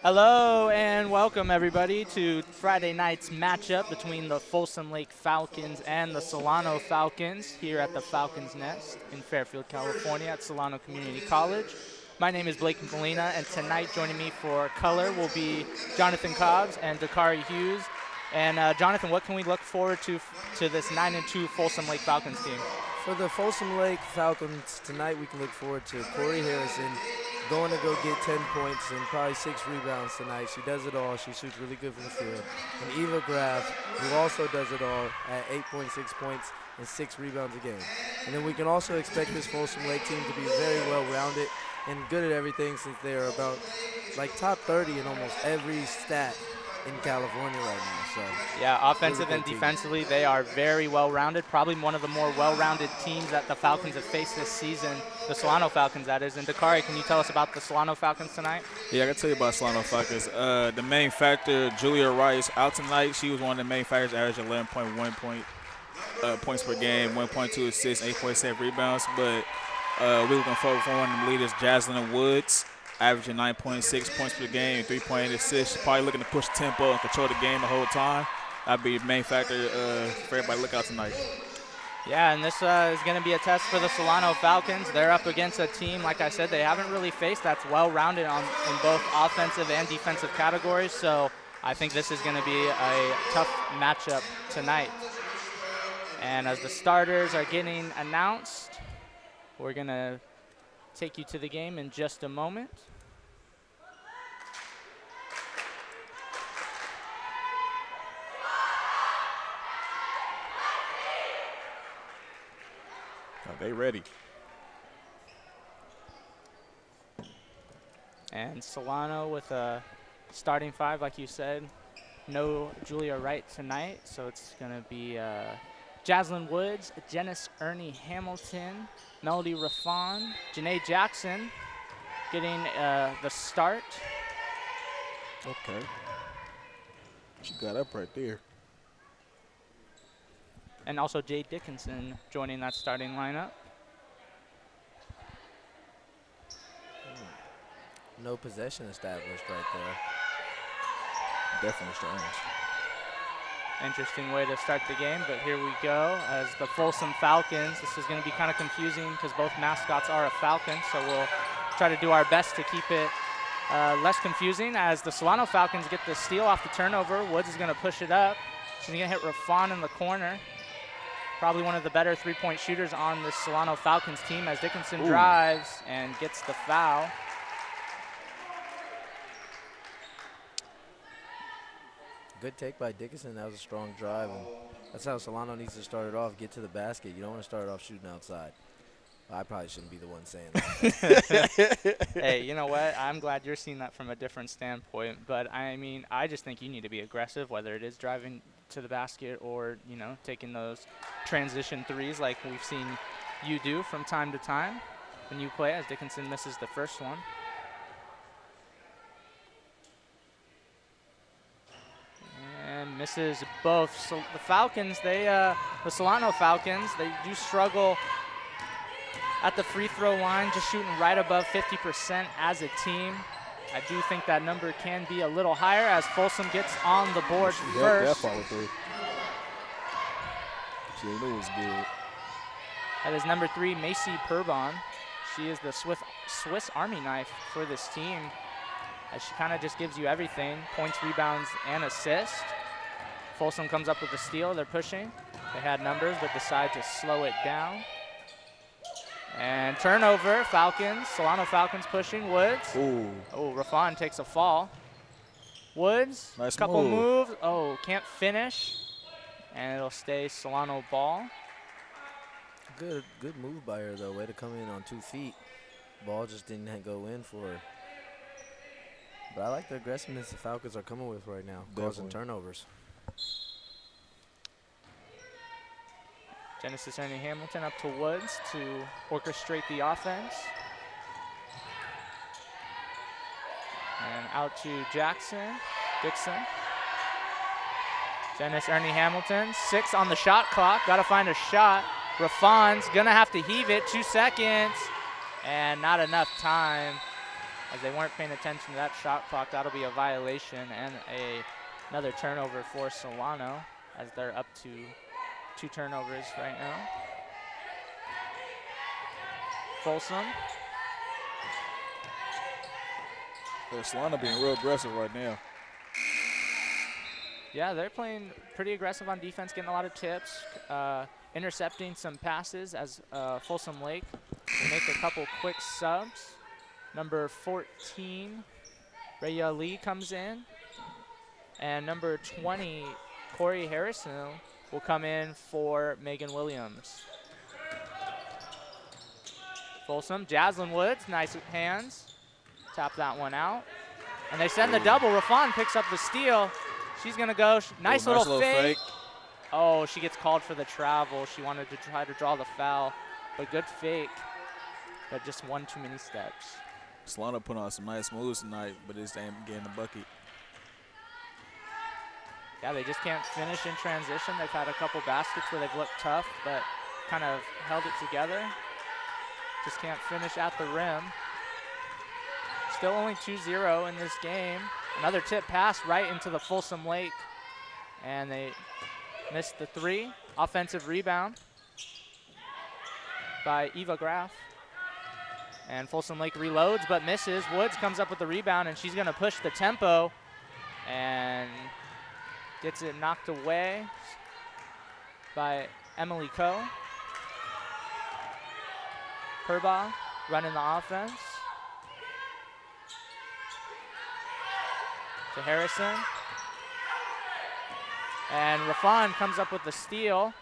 Hello and welcome everybody to Friday night's matchup between the Folsom Lake Falcons and the Solano Falcons here at the Falcons Nest in Fairfield, California at Solano Community College. My name is Blake Molina, and tonight joining me for color will be Jonathan Cobbs and Dakari Hughes. And Jonathan, what can we look forward to this 9-2 Folsom Lake Falcons team? For the Folsom Lake Falcons tonight, we can look forward to Corey Harrison going to go get 10 points and probably 6 rebounds tonight. She does it all. She shoots really good from the field. And Eva Graff, who also does it all at 8.6 points and 6 rebounds a game. And then we can also expect this Folsom Lake team to be very well-rounded and good at everything, since they're about like top 30 in almost every stat in California right now. So yeah, offensive really and team. defensively, they are very well-rounded. Probably one of the more well-rounded teams that the Falcons have faced this season, the Solano Falcons, that is. And Dakari, can you tell us about the Solano Falcons tonight? Yeah, I can tell you about Solano Falcons. The main factor, Julia Rice, out tonight. She was one of the main factors, averaging 11.1 points per game, 1.2 assists, 8.7 rebounds. But we're looking forward for one of the leaders, Jaslyn Woods, averaging 9.6 points per game, 3.8 assists. Probably looking to push tempo and control the game the whole time. That'd be the main factor for everybody to look out tonight. Yeah, and this is going to be a test for the Solano Falcons. They're up against a team, like I said, they haven't really faced that's well-rounded in both offensive and defensive categories. So I think this is going to be a tough matchup tonight. And as the starters are getting announced, we're going to take you to the game in just a moment. Are they ready? And Solano with a starting 5, like you said. No Julia Wright tonight, so it's going to be Jaslyn Woods, Janice Ernie Hamilton, Melody Raffon, Janae Jackson getting the start. Okay. She got up right there. And also Jay Dickinson joining that starting lineup. No possession established right there. Definitely strange. Interesting way to start the game, but here we go as the Folsom Falcons. This is going to be kind of confusing because both mascots are a Falcon, so we'll try to do our best to keep it less confusing as the Solano Falcons get the steal off the turnover. Woods is going to push it up. She's going to hit Raffon in the corner. Probably one of the better three-point shooters on the Solano Falcons team as Dickinson drives and gets the foul. Good take by Dickinson. That was a strong drive, and that's how Solano needs to start it off. Get to the basket. You don't want to start it off shooting outside. Well, I probably shouldn't be the one saying that. Hey, you know what? I'm glad you're seeing that from a different standpoint. But, I mean, I just think you need to be aggressive, whether it is driving to the basket or, you know, taking those transition threes like we've seen you do from time to time when you play, as Dickinson misses the first one. And misses both. So the Falcons, the Solano Falcons, they do struggle at the free throw line, just shooting right above 50% as a team. I do think that number can be a little higher as Folsom gets on the board first. That follow through. She knew it was good. That is number 3, Macy Purbon. She is the Swiss Army knife for this team, as she kind of just gives you everything, points, rebounds, and assists. Folsom comes up with a steal. They're pushing. They had numbers, but decide to slow it down. And turnover, Falcons. Solano Falcons pushing. Woods. Ooh. Oh, Raffon takes a fall. Woods. Nice couple move. moves. Oh, can't finish. And it'll stay Solano ball. Good move by her, though. Way to come in on 2 feet. Ball just didn't go in for her. But I like the aggressiveness the Falcons are coming with right now, causing turnovers. Genesis Ernie Hamilton up to Woods to orchestrate the offense. And out to Dixon. Genesis Ernie Hamilton, 6 on the shot clock. Got to find a shot. Raffon's going to have to heave it. 2 seconds. And not enough time as they weren't paying attention to that shot clock. That'll be a violation and another turnover for Solano, as they're up to 2 turnovers right now. Folsom. Solano being real aggressive right now. Yeah, they're playing pretty aggressive on defense, getting a lot of tips, intercepting some passes as Folsom Lake will make a couple quick subs. Number 14, Raya Lee comes in. And number 20, Corey Harrison, will come in for Megan Williams. Folsom, Jaslyn Woods, nice hands. Tap that one out. And they send the double. Rafan picks up the steal. She's going to go. Nice little fake. Oh, she gets called for the travel. She wanted to try to draw the foul, but good fake. But just one too many steps. Solano put on some nice moves tonight, but it's ain't getting the bucket. Yeah, they just can't finish in transition. They've had a couple baskets where they've looked tough, but kind of held it together. Just can't finish at the rim. Still only 2-0 in this game. Another tip pass right into the Folsom Lake. And they missed the 3. Offensive rebound by Eva Graff. And Folsom Lake reloads but misses. Woods comes up with the rebound, and she's going to push the tempo and gets it knocked away by Emily Coe. Perba running the offense. To Harrison. And Rafan comes up with the steal.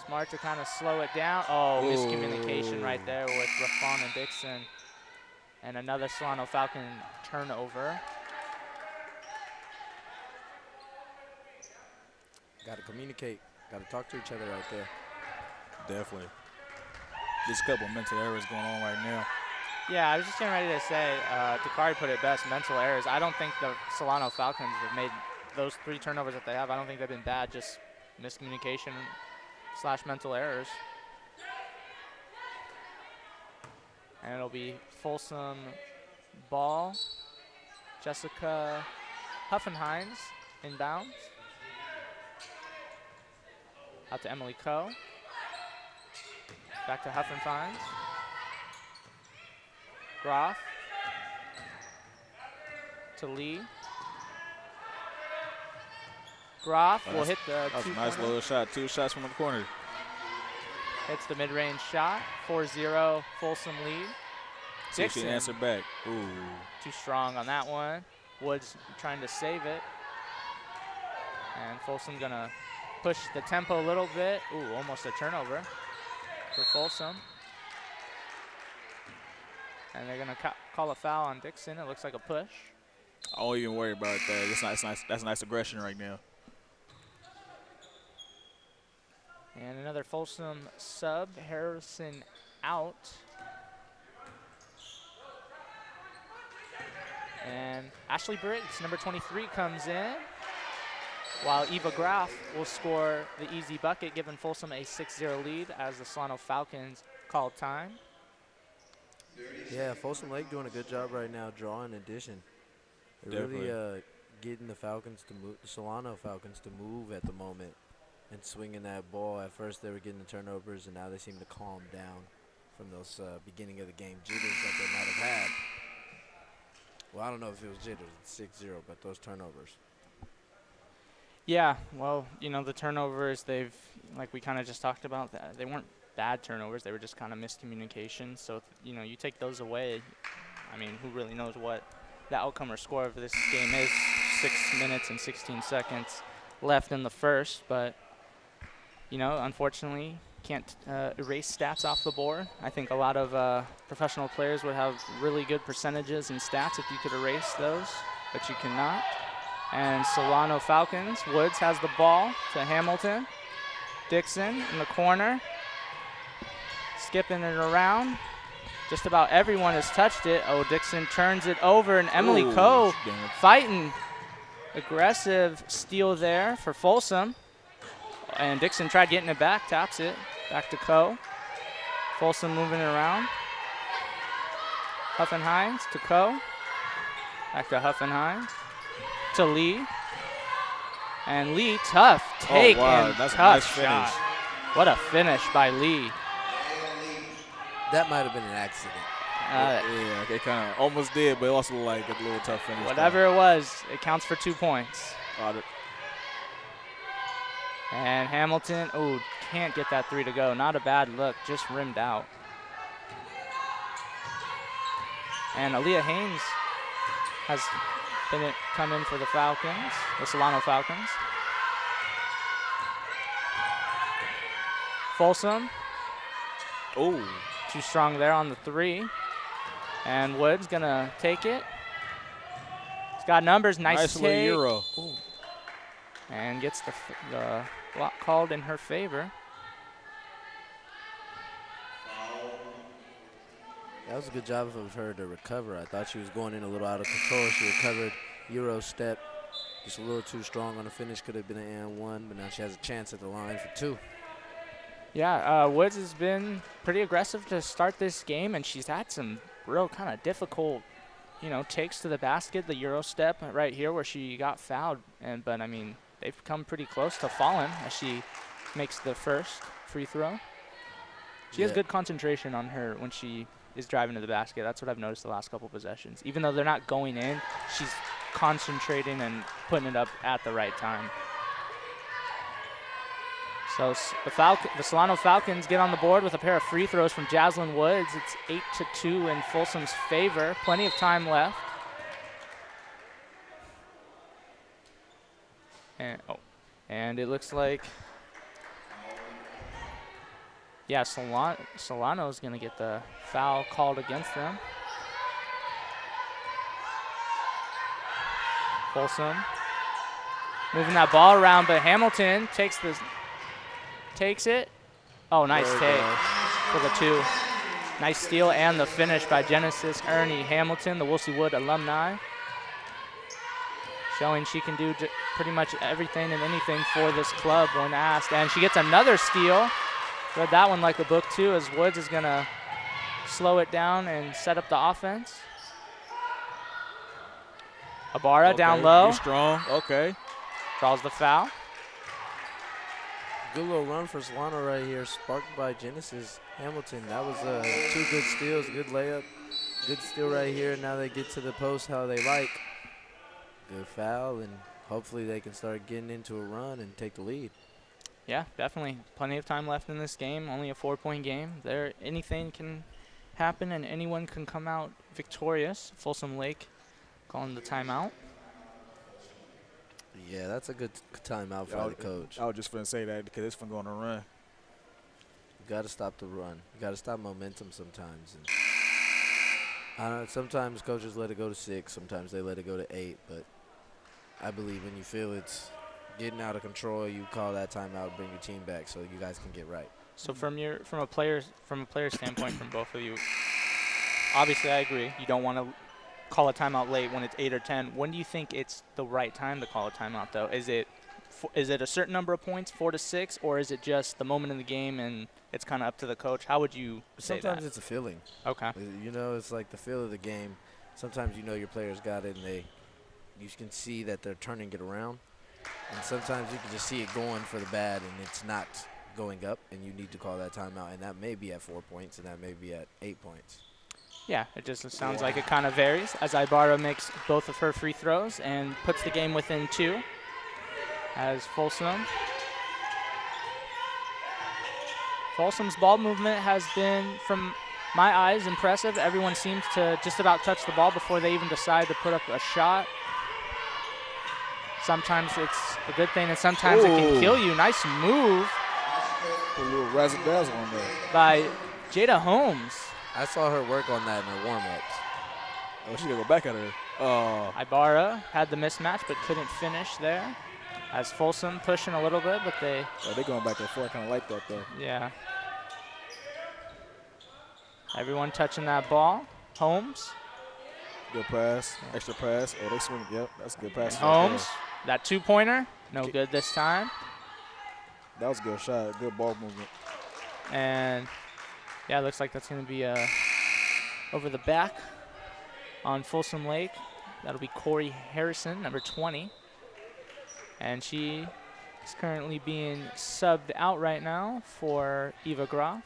Smart to kind of slow it down. Oh, miscommunication right there with Rafan and Dixon. And another Solano Falcon turnover. Got to communicate. Got to talk to each other right there. Definitely. Just a couple mental errors going on right now. Yeah, I was just getting ready to say, Dakari put it best, mental errors. I don't think the Solano Falcons have made those 3 turnovers that they have. I don't think they've been bad, just miscommunication / mental errors. And it'll be Folsom ball. Jessica Huffenheims inbounds. Out to Emily Coe. Back to Huffenheims. Groff to Lee. Groff will hit the that was a nice little shot. 2 shots from the corner. Hits the mid-range shot. 4-0 Folsom lead. See if she can answer back. Ooh. Too strong on that one. Woods trying to save it. And Folsom gonna push the tempo a little bit. Ooh, almost a turnover for Folsom. And they're gonna call a foul on Dixon. It looks like a push. I won't even worry about that. That's nice. That's nice aggression right now. And another Folsom sub. Harrison out. And Ashley Briggs, number 23, comes in, while Eva Graff will score the easy bucket, giving Folsom a 6-0 lead as the Solano Falcons call time. Yeah, Folsom Lake doing a good job right now drawing addition. They're really getting the Falcons to move, the Solano Falcons to move at the moment and swinging that ball. At first they were getting the turnovers, and now they seem to calm down from those beginning of the game jitters that they might have had. Well, I don't know if it was jitters, it's 6-0, but those turnovers. Yeah, well, you know, the turnovers, like we kind of just talked about, they weren't bad turnovers. They were just kind of miscommunication. So, you know, you take those away, I mean, who really knows what the outcome or score of this game is. 6 minutes and 16 seconds left in the first. But, you know, unfortunately, can't erase stats off the board. I think a lot of professional players would have really good percentages and stats if you could erase those, but you cannot. And Solano Falcons, Woods has the ball to Hamilton. Dixon in the corner, skipping it around. Just about everyone has touched it. Oh, Dixon turns it over, and Emily Coe fighting. Aggressive steal there for Folsom. And Dixon tried getting it back, taps it. Back to Coe. Folsom moving it around. Huffenhines to Ko. Back to Huffenhines. To Lee. And Lee, tough take. Oh, wow. And That's a tough nice finish. shot. What a finish by Lee. That might have been an accident. Yeah, they kind of almost did, but it also like a little tough finish. Whatever it was, it counts for 2 points. And Hamilton, ooh, can't get that 3 to go. Not a bad look, just rimmed out. And Aaliyah Haynes has come in for the Falcons, the Solano Falcons. Folsom. Oh. Too strong there on the 3. And Wood's gonna take it. He's got numbers, nice little take. Euro. Ooh. And gets the block called in her favor. That was a good job of her to recover. I thought she was going in a little out of control. She recovered, Euro step, just a little too strong on the finish. Could have been an and 1, but now she has a chance at the line for 2. Yeah, Woods has been pretty aggressive to start this game, and she's had some real kind of difficult, takes to the basket. The Euro step right here where she got fouled, but I mean, they've come pretty close to falling as she makes the first free throw. She has good concentration on her when she is driving to the basket. That's what I've noticed the last couple possessions. Even though they're not going in, she's concentrating and putting it up at the right time. So the Solano Falcons get on the board with a pair of free throws from Jaslyn Woods. It's 8-2 in Folsom's favor. Plenty of time left. And it looks like, yeah, Solano's going to get the foul called against them. Folsom moving that ball around, but Hamilton takes it. Oh, nice take for the 2. Nice steal and the finish by Genesis Ernie Hamilton, the Woolsey Wood alumni. Showing she can do pretty much everything and anything for this club when asked. And she gets another steal. Read that one like a book too, as Woods is gonna slow it down and set up the offense. Ibarra down low. You're strong, okay. Draws the foul. Good little run for Solano right here, sparked by Genesis Hamilton. That was 2 good steals, good layup, good steal right here. Now they get to the post how they like. Good foul, and hopefully they can start getting into a run and take the lead. Yeah, definitely. Plenty of time left in this game. Only a 4-point game. Anything can happen, and anyone can come out victorious. Folsom Lake calling the timeout. Yeah, that's a good timeout for the coach. I was just going to say that because it's from going to run. You got to stop the run. You got to stop momentum sometimes. And I don't know, sometimes coaches let it go to 6. Sometimes they let it go to 8. But I believe when you feel it's getting out of control, you call that timeout, bring your team back so you guys can get right. So from a player standpoint, from both of you, obviously I agree. You don't want to call a timeout late when it's 8 or 10. When do you think it's the right time to call a timeout, though? Is it a certain number of points, 4 to 6, or is it just the moment in the game and it's kind of up to the coach? How would you say that? Sometimes it's a feeling. Okay. It's like the feel of the game. Sometimes your players got it, and you can see that they're turning it around. And sometimes you can just see it going for the bad, and it's not going up, and you need to call that timeout. And that may be at 4 points, and that may be at 8 points. Yeah, it just sounds like it kind of varies as Ibarra makes both of her free throws and puts the game within 2 as Folsom's ball movement has been, from my eyes, impressive. Everyone seems to just about touch the ball before they even decide to put up a shot. Sometimes it's a good thing, and sometimes it can kill you. Nice move. A little razzle-dazzle on there. By Jada Holmes. I saw her work on that in her warm-ups. Oh, she got to go back at her. Oh. Ibarra had the mismatch but couldn't finish there. As Folsom pushing a little bit, but they're going back and forth. I kind of like that, though. Yeah. Everyone touching that ball. Holmes. Good pass. Extra pass. Oh, they swing. Yep, that's a good pass. Holmes. That 2-pointer. No good this time. That was a good shot. Good ball movement. And, yeah, it looks like that's going to be over the back on Folsom Lake, that'll be Corey Harrison, number 20. And she is currently being subbed out right now for Eva Groff.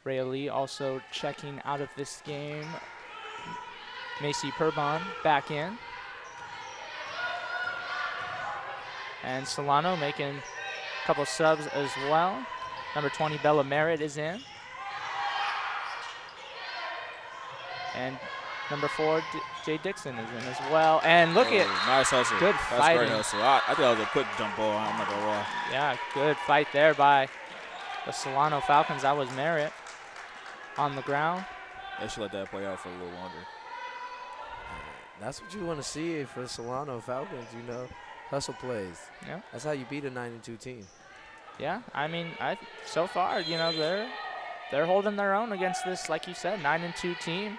Rhea Lee also checking out of this game. Macy Purbon back in. And Solano making a couple subs as well. Number 20, Bella Merritt is in. And number 4, Jay Dixon is in as well. And look at nice hustle. Good That's fighting. great hustle. I think that was a quick jump ball. I'm not gonna lie. Yeah, good fight there by the Solano Falcons. That was Merritt on the ground. They should let that play out for a little longer. That's what you want to see for the Solano Falcons, you know. Hustle plays. Yeah. That's how you beat a 9-2 team. Yeah, I mean, so far, you know, they're holding their own against this, like you said, 9-2 team.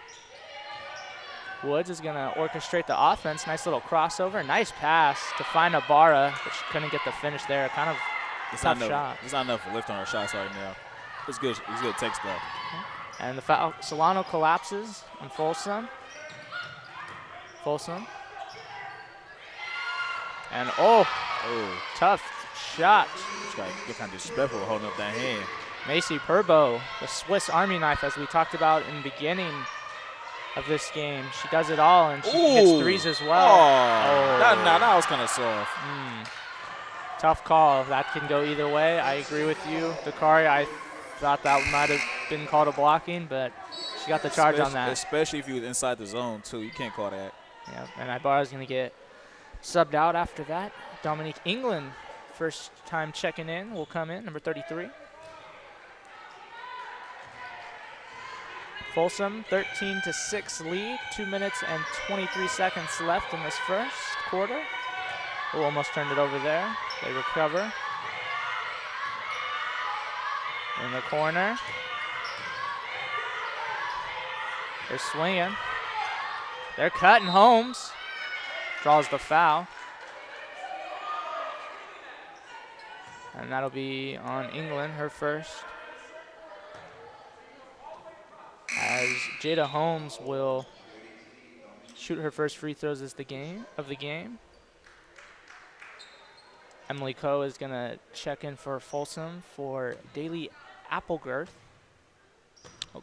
Woods is going to orchestrate the offense. Nice little crossover. Nice pass to find Ibarra, but she couldn't get the finish there. Kind of tough shot. It's not enough for lift on her shots right now. It's good. It's good text though. And the Solano collapses on Folsom. And tough shot. You're kind of disrespectful holding up that hand. Macy Purbo, the Swiss Army knife, as we talked about in the beginning of this game. She does it all, and she hits threes as well. That was kind of soft. Tough call. That can go either way. I agree with you. Dakari, I thought that might have been called a blocking, but she got the charge on that. Especially if you was inside the zone, too. You can't call that. Yeah, and Ibarra's going to get subbed out after that. Dominique England, first time checking in, will come in, number 33. Folsom, 13-6 lead, 2 minutes and 23 seconds left in this first quarter. Oh, almost turned it over there. They recover. In the corner. They're swinging. They're cutting. Holmes draws the foul. And that'll be on England, her first. As Jada Holmes will shoot her first free throws of the game. Emily Coe is going to check in for Folsom for Daily Applegarth.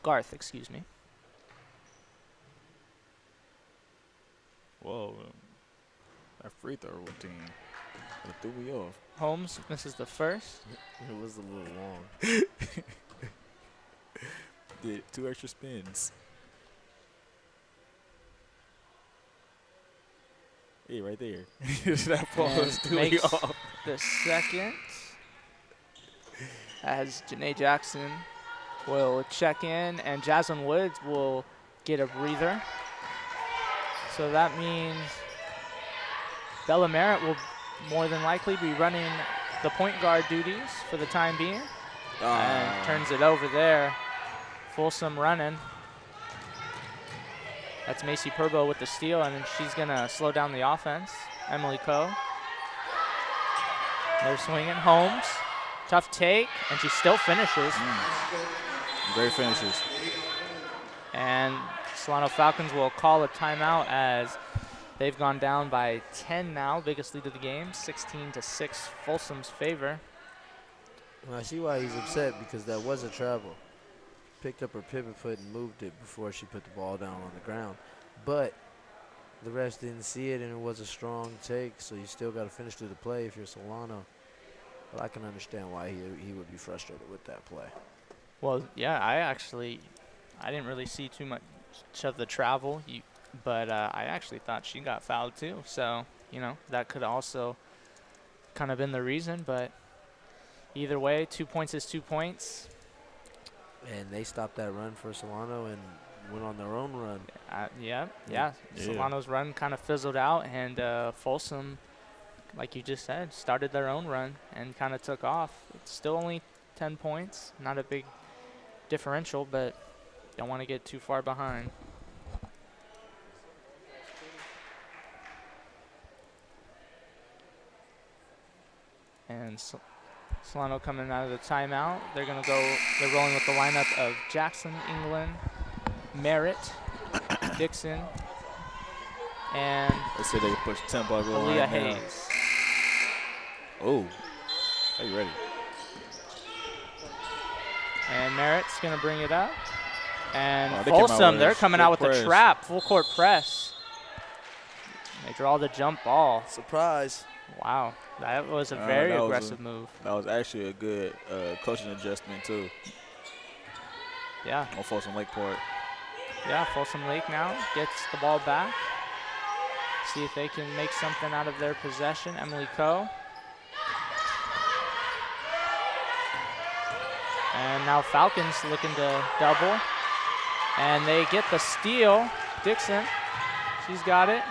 Garth, excuse me. Whoa, that free throw routine threw me off. Holmes misses the first. It was a little long. Did 2 extra spins. Yeah, right there. That ball threw me off. The second, as Janae Jackson will check in, and Jasmine Woods will get a breather. So that means Bella Merritt will more than likely be running the point guard duties for the time being. And turns it over there. Folsom running. That's Macy Purbo with the steal, and she's going to slow down the offense. Emily Coe. They're swinging. Holmes. Tough take, and she still finishes. Great finishes. And Solano Falcons will call a timeout as they've gone down by 10 now. Biggest lead of the game, 16-6, Folsom's favor. Well, I see why he's upset, because that was a travel. Picked up her pivot foot and moved it before she put the ball down on the ground. But the refs didn't see it, and it was a strong take, so you still got to finish through the play if you're Solano. But I can understand why he would be frustrated with that play. Well, yeah, I didn't really see too much of the travel, but I actually thought she got fouled too. So, you know, that could also kind of been the reason. But either way, 2 points is 2 points. And they stopped that run for Solano and went on their own run. Yeah. Solano's run kind of fizzled out, and Folsom, like you just said, started their own run and kind of took off. It's still only 10 points, not a big differential, but don't want to get too far behind. And Solano coming out of the timeout. They're rolling with the lineup of Jackson, England, Merritt, Dixon, and Let's see if they can push tempo going Aaliyah right now. Hayes. Oh, are you ready? And Merritt's going to bring it up. And Oh, they came out Folsom, with they're a coming good out with press. the trap, full court press. They draw the jump ball. Surprise. Wow, that was a very that was aggressive move. That was actually a good coaching adjustment, too, Yeah, on Folsom Lakeport. yeah, Folsom Lake now gets the ball back. See if they can make something out of their possession. Emily Coe. And now Falcons looking to double. And they get the steal. Dixon, she's got it.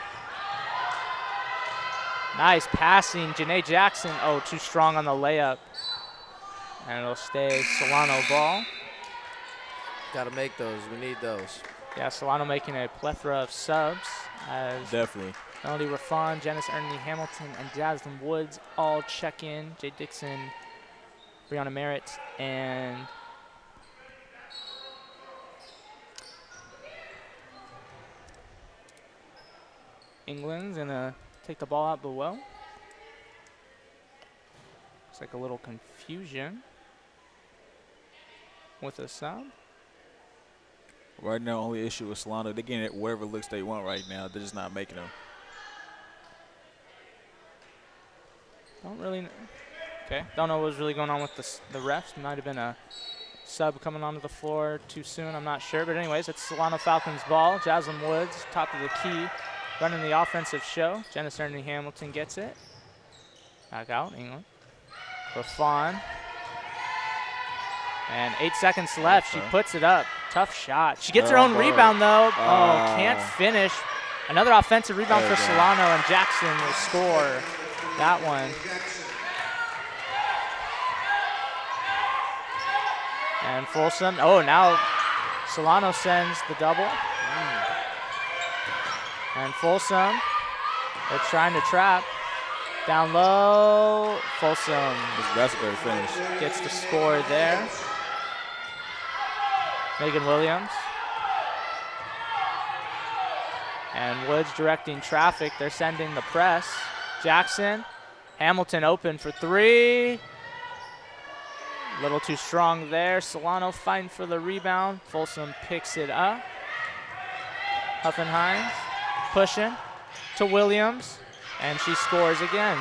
Nice passing, Janae Jackson. Oh, too strong on the layup. And it'll stay Solano ball. Got to make those. We need those. Yeah, Solano making a plethora of subs as Definitely. Melody Raffon, Janice Ernie Hamilton, and Jaslyn Woods all check in. Jay Dixon, Brianna Merritt, and England's gonna take the ball out below. Looks like a little confusion with a sub. Right now, only issue with Solano, they're getting it wherever looks they want right now. They're just not making them. Don't really know. Okay, don't know what was really going on with the refs. Might have been a sub coming onto the floor too soon. I'm not sure. But anyways, it's Solano Falcons ball. Jaslyn Woods, top of the key, running the offensive show. Janice Ernie Hamilton gets it. Back out, England. Raffon. And 8 seconds left. She puts it up. Tough shot. She gets her own rebound, though. Oh, can't finish. Another offensive rebound for Solano, and Jackson will score that one. And Folsom, oh, now Solano sends the double. And Folsom, they're trying to trap. Down low, Folsom That's a great finish. gets the score there. Megan Williams. And Woods directing traffic. They're sending the press. Jackson, Hamilton open for three. A little too strong there. Solano fighting for the rebound. Folsom picks it up. Huffenheim pushing to Williams, and she scores again.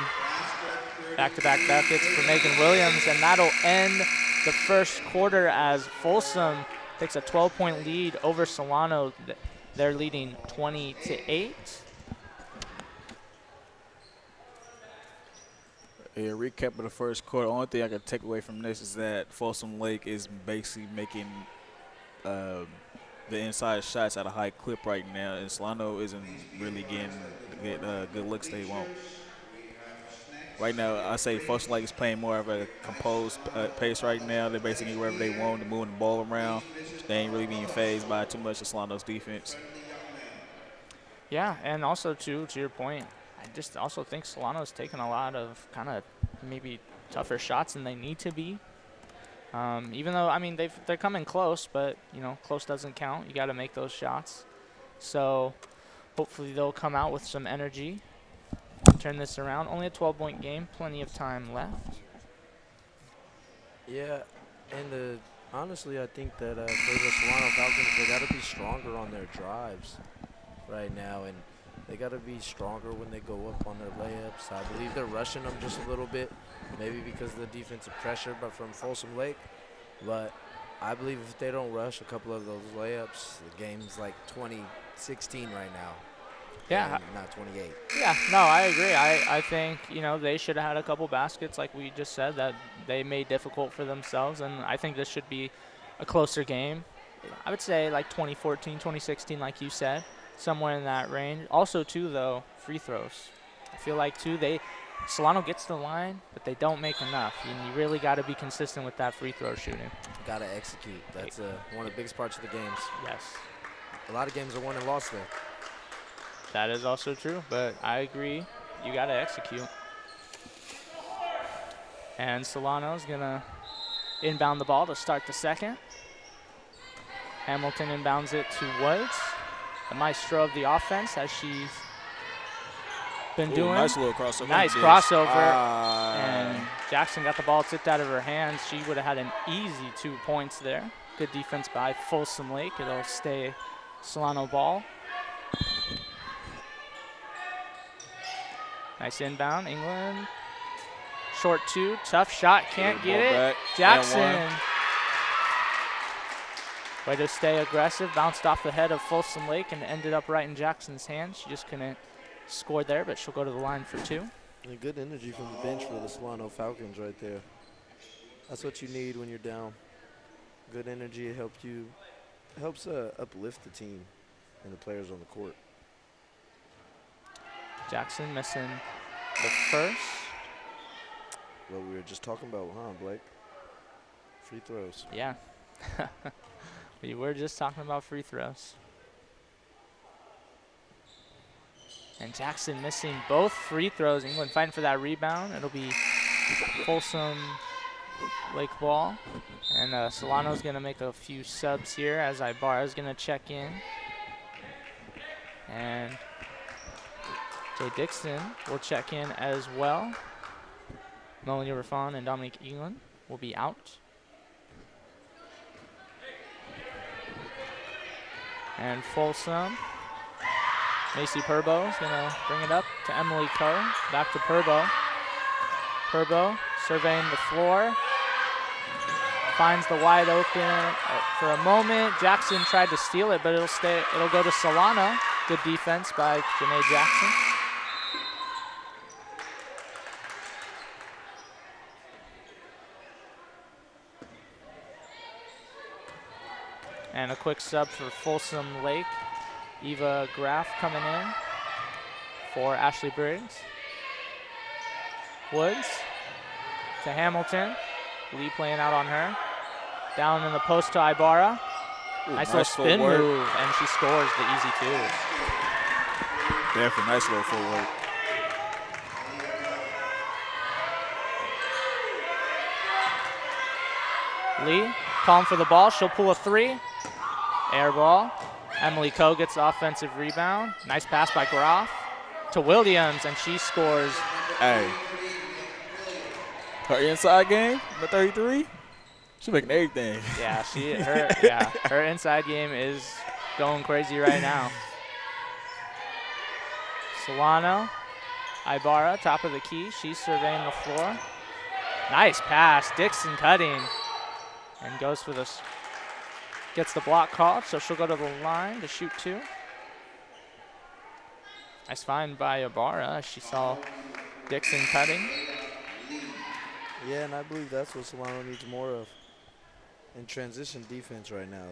Back-to-back buckets for Megan Williams, and that'll end the first quarter as Folsom takes a 12-point lead over Solano. They're leading 20-8. Yeah, recap of the first quarter. Only thing I can take away from this is that Folsom Lake is basically making the inside shots at a high clip right now, and Solano isn't really getting good looks they want. Right now, I say Folsom Lake is playing more of a composed pace right now. They're basically wherever they want, they're moving the ball around. They ain't really being phased by too much of Solano's defense. Yeah, and also, to your point, I just also think Solano's taken a lot of kind of maybe tougher shots than they need to be. Even though, I mean, they're coming close, but, you know, close doesn't count. You got to make those shots. So hopefully they'll come out with some energy and turn this around. Only a 12-point game, plenty of time left. Yeah, and honestly, I think that for the Solano Falcons, they got to be stronger on their drives right now, and they got to be stronger when they go up on their layups. I believe they're rushing them just a little bit, maybe because of the defensive pressure, but from Folsom Lake. But I believe if they don't rush a couple of those layups, the game's like 20-16 right now. Yeah. And not 28. Yeah, no, I agree. I think, you know, they should have had a couple baskets, like we just said, that they made difficult for themselves, and I think this should be a closer game. I would say like 2014, 2016, like you said, somewhere in that range. Also, too, though, free throws. I feel like, too, Solano gets the line, but they don't make enough. And you really got to be consistent with that free throw shooting. Got to execute. That's one of the biggest parts of the games. Yes. A lot of games are won and lost there. That is also true, but I agree. You got to execute. And Solano's going to inbound the ball to start the second. Hamilton inbounds it to Woods, the maestro of the offense, as she's been doing. Nice little crossover. Nice crossover. And Jackson got the ball tipped out of her hands. She would have had an easy 2 points there. Good defense by Folsom Lake. It'll stay Solano ball. Nice inbound, England. Short 2, tough shot, can't get it. Back. Jackson. Way to stay aggressive, bounced off the head of Folsom Lake and ended up right in Jackson's hand. She just couldn't score there, but she'll go to the line for 2. And good energy from the bench for the Solano Falcons right there. That's what you need when you're down. Good energy, it helps uplift the team and the players on the court. Jackson missing the first. What we were just talking about, huh, Blake? Free throws. Yeah. We were just talking about free throws. And Jackson missing both free throws. England fighting for that rebound. It'll be Folsom Lake ball. And Solano's going to make a few subs here as Ibarra's going to check in. And Jay Dixon will check in as well. Melanie Raffan and Dominique England will be out. And Folsom, Macy Purbo is going to bring it up to Emily Coe. Back to Purbo. Purbo surveying the floor. Finds the wide open for a moment. Jackson tried to steal it, but it'll go to Solano. Good defense by Janae Jackson. And a quick sub for Folsom Lake. Eva Graff coming in for Ashley Briggs. Woods to Hamilton. Lee playing out on her. Down in the post to Ibarra. Nice little spin move, and she scores the easy 2. Definitely nice little footwork. Lee calling for the ball. She'll pull a 3. Air ball. Emily Coe gets the offensive rebound. Nice pass by Groff to Williams, and she scores. Hey. Her inside game, the 33, she's making everything. Yeah, her inside game is going crazy right now. Solano, Ibarra, top of the key. She's surveying the floor. Nice pass. Dixon cutting. And goes for this. Gets the block called, so she'll go to the line to shoot 2. Nice find by Ibarra. She saw Dixon cutting. Yeah, and I believe that's what Solano needs more of in transition defense right now.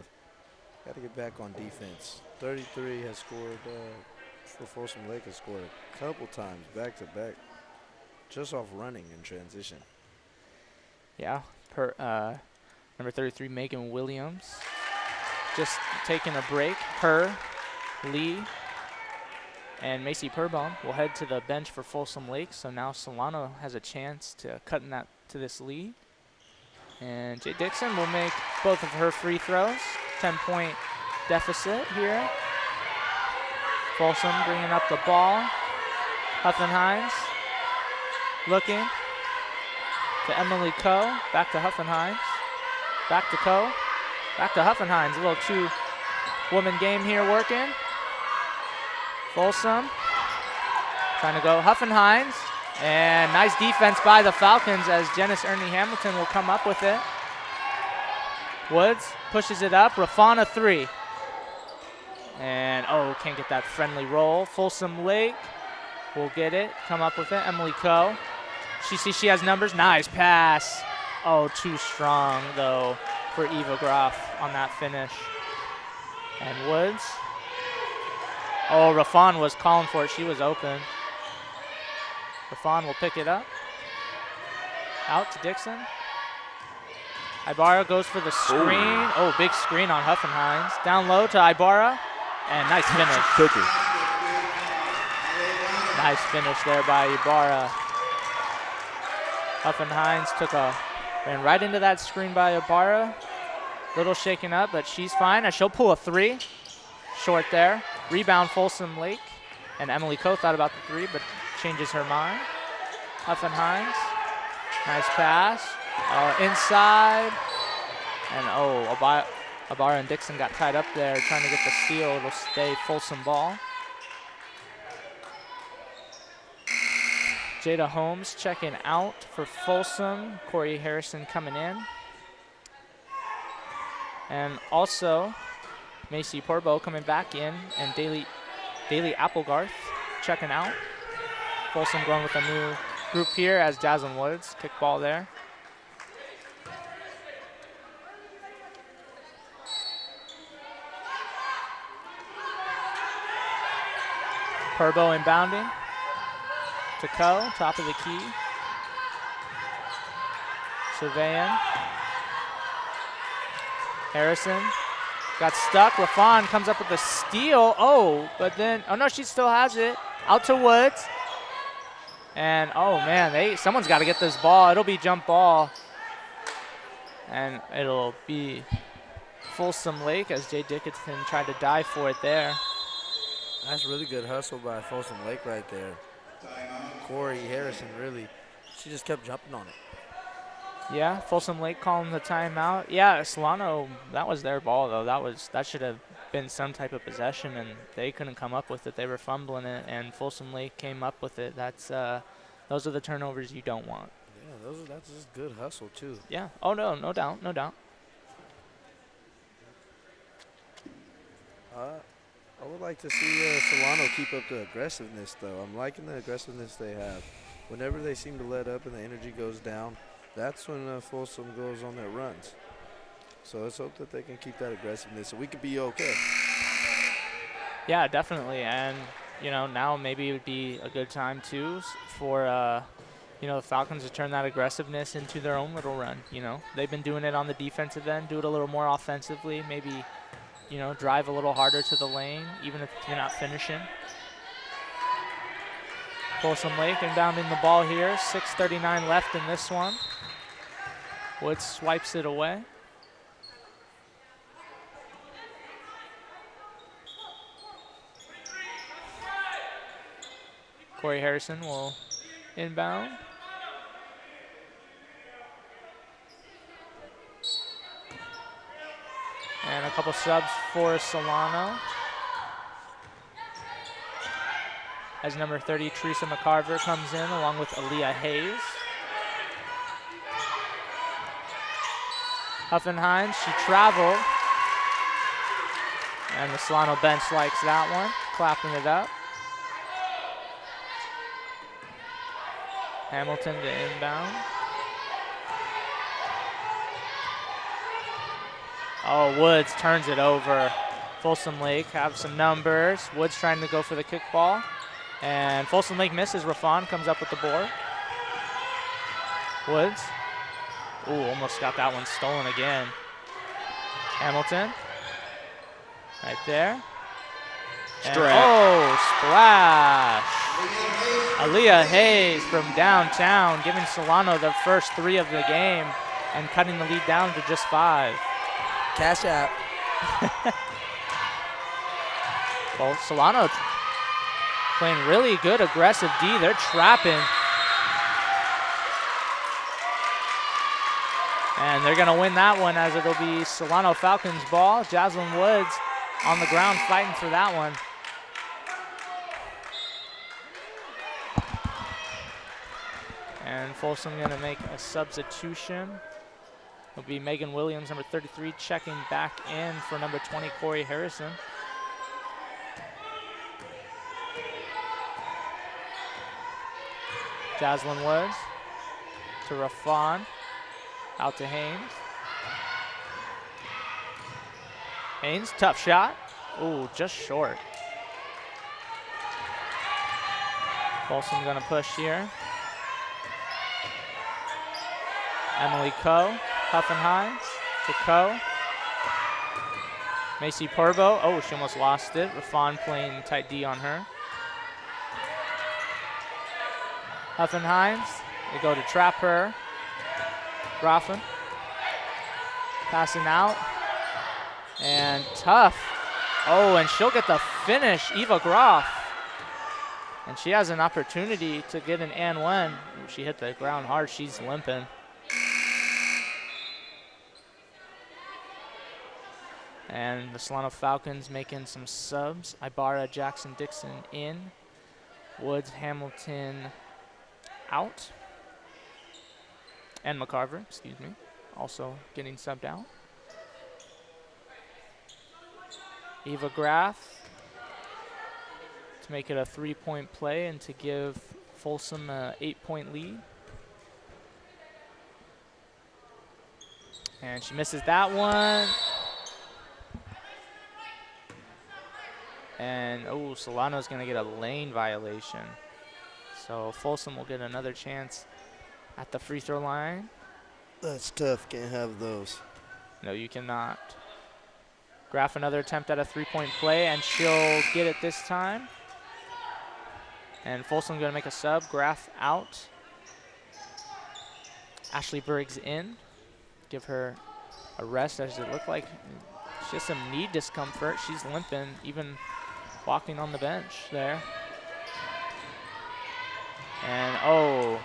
Got to get back on defense. 33 has scored, for Folsom Lake has scored a couple times back to back, just off running in transition. Yeah, number 33, Megan Williams, just taking a break. Her, Lee, and Macy Purbaum will head to the bench for Folsom Lake. So now Solano has a chance to cut in that to this lead. And Jay Dixon will make both of her free throws. 10-point deficit here. Folsom bringing up the ball. Huffenheims looking to Emily Coe. Back to Huffenheims. Back to Coe. Back to Huffenheims. A little 2-woman game here working. Folsom trying to go Huffenheims. And nice defense by the Falcons as Janice Ernie Hamilton will come up with it. Woods pushes it up. Rafana 3. And, can't get that friendly roll. Folsom Lake will get it. Come up with it. Emily Coe. She sees she has numbers. Nice pass. Too strong, though, for Eva Groff on that finish. And Woods. Rafan was calling for it. She was open. Rafan will pick it up. Out to Dixon. Ibarra goes for the screen. Big screen on Huffenheims. Down low to Ibarra. And nice finish. Cookie. Nice finish there by Ibarra. Huffenheims ran right into that screen by Ibarra. Little shaken up, but she's fine as she'll pull a 3. Short there. Rebound Folsom Lake. And Emily Coe thought about the 3, but changes her mind. Huffenheims. Nice pass. Inside. And Abara and Dixon got tied up there trying to get the steal. It'll stay Folsom ball. Jada Holmes checking out for Folsom. Corey Harrison coming in. And also Macy Porbo coming back in, and Daly Applegarth checking out. Folsom going with a new group here as Jaslyn Woods kick ball there. Porbo inbounding to Coe, top of the key. Surveying. Harrison got stuck. LaFawn comes up with a steal. But then, no, she still has it. Out to Woods. And, man, someone's got to get this ball. It'll be jump ball. And it'll be Folsom Lake as Jay Dickinson tried to dive for it there. That's really good hustle by Folsom Lake right there. Corey Harrison, really, she just kept jumping on it. Yeah, Folsom Lake calling the timeout. Yeah, Solano, that was their ball, though. That should have been some type of possession, and they couldn't come up with it. They were fumbling it, and Folsom Lake came up with it. Those are the turnovers you don't want. Yeah, that's just good hustle, too. Yeah. Oh, no doubt. I would like to see Solano keep up the aggressiveness, though. I'm liking the aggressiveness they have. Whenever they seem to let up and the energy goes down, that's when Folsom goes on their runs. So let's hope that they can keep that aggressiveness so we could be okay. Yeah, definitely. And, now maybe it would be a good time, too, for, the Falcons to turn that aggressiveness into their own little run. They've been doing it on the defensive end, do it a little more offensively, maybe, drive a little harder to the lane, even if you're not finishing. Folsom Lake inbounding the ball here. 6:39 left in this one. Woods swipes it away. Corey Harrison will inbound. And a couple subs for Solano. As number 30, Teresa McCarver comes in along with Aaliyah Hayes. Huffenheim, she traveled. And the Solano bench likes that one, clapping it up. Hamilton to inbound. Woods turns it over. Folsom Lake have some numbers. Woods trying to go for the kickball. And Folsom Lake misses. Rafon comes up with the board. Woods. Almost got that one stolen again. Hamilton. Right there. And, splash. Aaliyah Hayes from downtown giving Solano the first 3 of the game and cutting the lead down to just 5. Cash app. Well, Solano playing really good aggressive D. They're trapping. And they're going to win that one as it'll be Solano Falcons ball. Jaslyn Woods on the ground fighting for that one. And Folsom going to make a substitution. It'll be Megan Williams, number 33, checking back in for number 20, Corey Harrison. Jaslyn Woods to Rafon. Out to Haynes. Haynes, tough shot. Just short. Folsom gonna push here. Emily Coe, Huffenheim to Coe. Macy Porbo, she almost lost it. Rafon playing tight D on her. Huffenheim, they go to trap her. Grafen passing out. And tough. Oh, and she'll get the finish, Eva Groff. And she has an opportunity to get an and one. She hit the ground hard. She's limping. And the Solano Falcons making some subs. Ibarra, Jackson, Dixon in. Woods, Hamilton out. And McCarver, excuse me, also getting subbed out. Eva Graff to make it a 3-point play and to give Folsom a 8-point lead. And she misses that one. And, oh, Solano's going to get a lane violation. So Folsom will get another chance at the free throw line. That's tough. Can't have those. No, you cannot. Graff another attempt at a 3-point play, and she'll get it this time. And Folsom going to make a sub. Graff out. Ashley Briggs in. Give her a rest, as it looked like she has some knee discomfort. She's limping, even walking on the bench there. And, oh,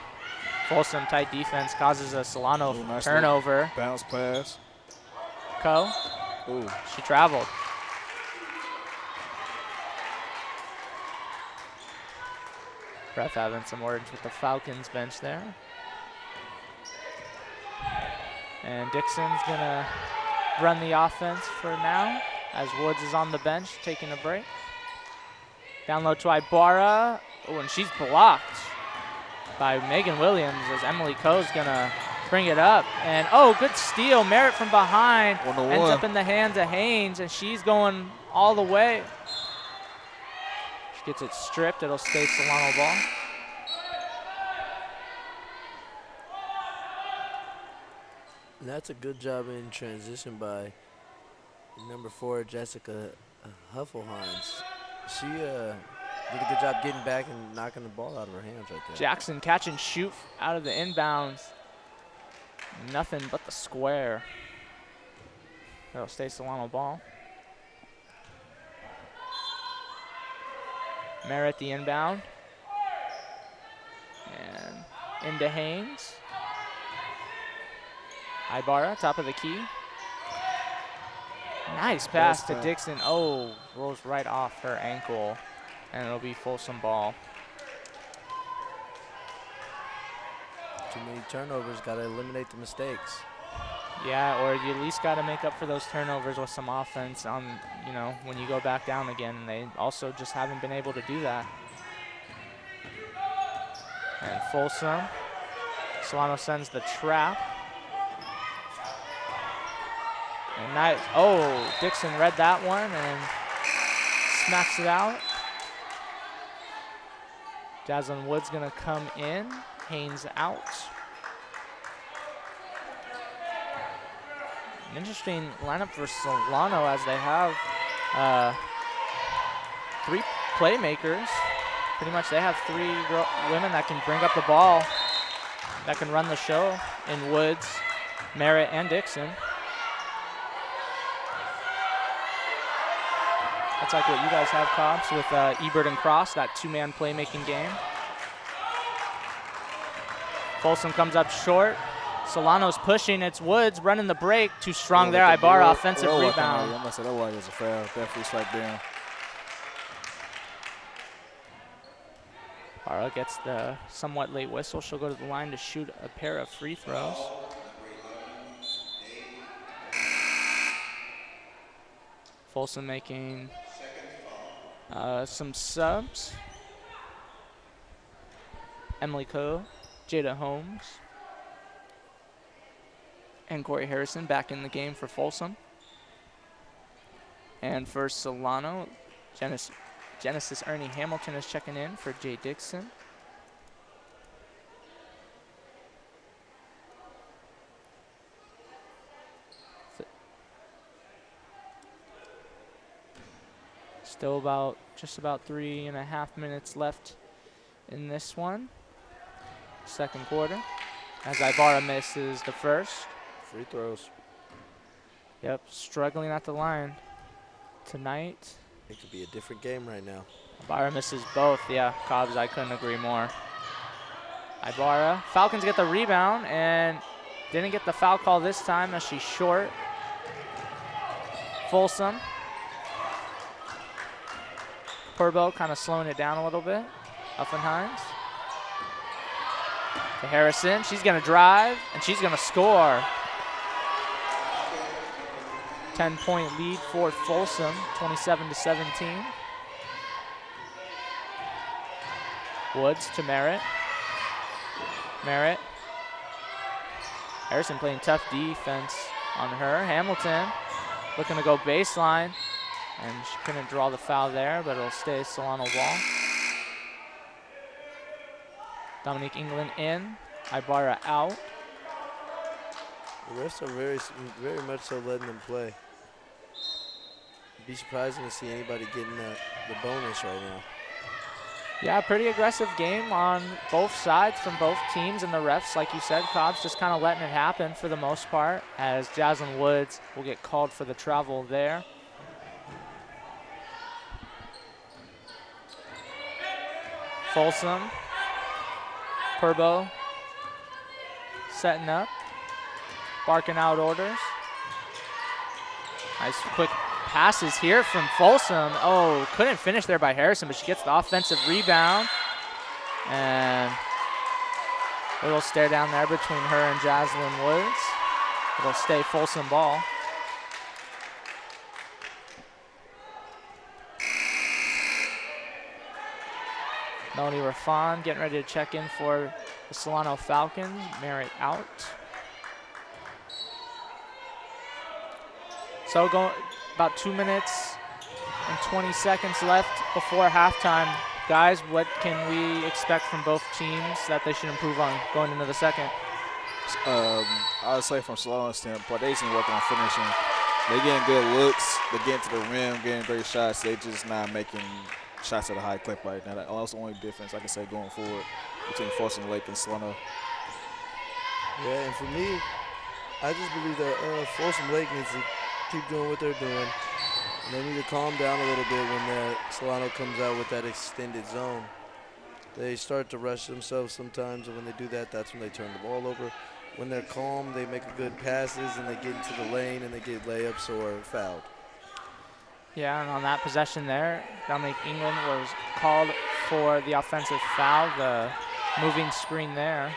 Folsom tight defense causes a Solano nice turnover. Bounce pass. Ko. Ooh. She traveled. Ref having some words with the Falcons bench there. And Dixon's gonna run the offense for now as Woods is on the bench taking a break. Down low to Ibarra. Oh, and she's blocked by Megan Williams as Emily Ko's gonna bring it up. And oh, good steal. Merritt from behind. Ends up in the hands of Haynes, and she's going all the way. She gets it stripped. It'll stay Solano ball. And that's a good job in transition by number 4, Jessica Huffelhines. She did a good job getting back and knocking the ball out of her hands right there. Jackson catch and shoot out of the inbounds. Nothing but the square. It'll stay Solano ball. Merritt the inbound. And into Haynes. Ibarra, top of the key. Nice pass to Dixon. Oh, rolls right off her ankle. And it'll be Folsom ball. Too many turnovers, got to eliminate the mistakes. Yeah, or you at least got to make up for those turnovers with some offense on, you know, when you go back down again. And they also just haven't been able to do that. And Folsom, Solano sends the trap. And that, oh, Dixon read that one and smacks it out. Jaslyn Wood's gonna come in, Haynes out. An interesting lineup for Solano as they have 3 playmakers. Pretty much they have 3 women that can bring up the ball, that can run the show in Woods, Merritt, and Dixon. That's like what you guys have, Cobbs, with Ebert and Cross, that 2-man playmaking game. Folsom comes up short. Solano's pushing. It's Woods running the break. Too strong there. Ibarra, offensive rebound. I must say that was a foul. Definitely strike down. Ibarra gets the somewhat late whistle. She'll go to the line to shoot a pair of free throws. Folsom making some subs. Emily Ko, Jada Holmes, and Corey Harrison back in the game for Folsom. And for Solano, Genesis Ernie Hamilton is checking in for Jay Dixon. Still just about 3.5 minutes left in this one. Second quarter. As Ibarra misses the first. Free throws. Yep, struggling at the line tonight. It could be a different game right now. Ibarra misses both. Yeah, Cobbs, I couldn't agree more. Ibarra. Falcons get the rebound and didn't get the foul call this time as she's short. Folsom. Purbo kind of slowing it down a little bit. Uffenheims. To Harrison. She's going to drive, and she's going to score. 10-point lead for Folsom, 27-17. Woods to Merritt. Merritt. Harrison playing tough defense on her. Hamilton looking to go baseline, and she couldn't draw the foul there, but it'll stay Solano ball. Dominique England in, Ibarra out. The refs are very much so letting them play. It'd be surprising to see anybody getting the bonus right now. Yeah, pretty aggressive game on both sides from both teams, and the refs, like you said, Cobbs, just kind of letting it happen for the most part, as Jaslyn Woods will get called for the travel there. Folsom. Purbo setting up, barking out orders. Nice quick passes here from Folsom. Oh, couldn't finish there by Harrison, but she gets the offensive rebound. And a little stare down there between her and Jaslyn Woods. It'll stay Folsom ball. Melanie Raffan getting ready to check in for the Solano Falcons. Merritt out. So going about 2 minutes and 20 seconds left before halftime. Guys, what can we expect from both teams that they should improve on going into the second? I would say from Solano's standpoint, they just need to work on finishing. They're getting good looks. They're getting to the rim, getting great shots. They're just not making shots at a high clip right now. That's the only difference I can say going forward between Folsom Lake and Solano. Yeah, and for me, I just believe that Folsom Lake needs to keep doing what they're doing. And they need to calm down a little bit when Solano comes out with that extended zone. They start to rush themselves sometimes, and when they do that, that's when they turn the ball over. When they're calm, they make good passes, and they get into the lane, and they get layups or fouled. Yeah, and on that possession there, Dominique England was called for the offensive foul, the moving screen there.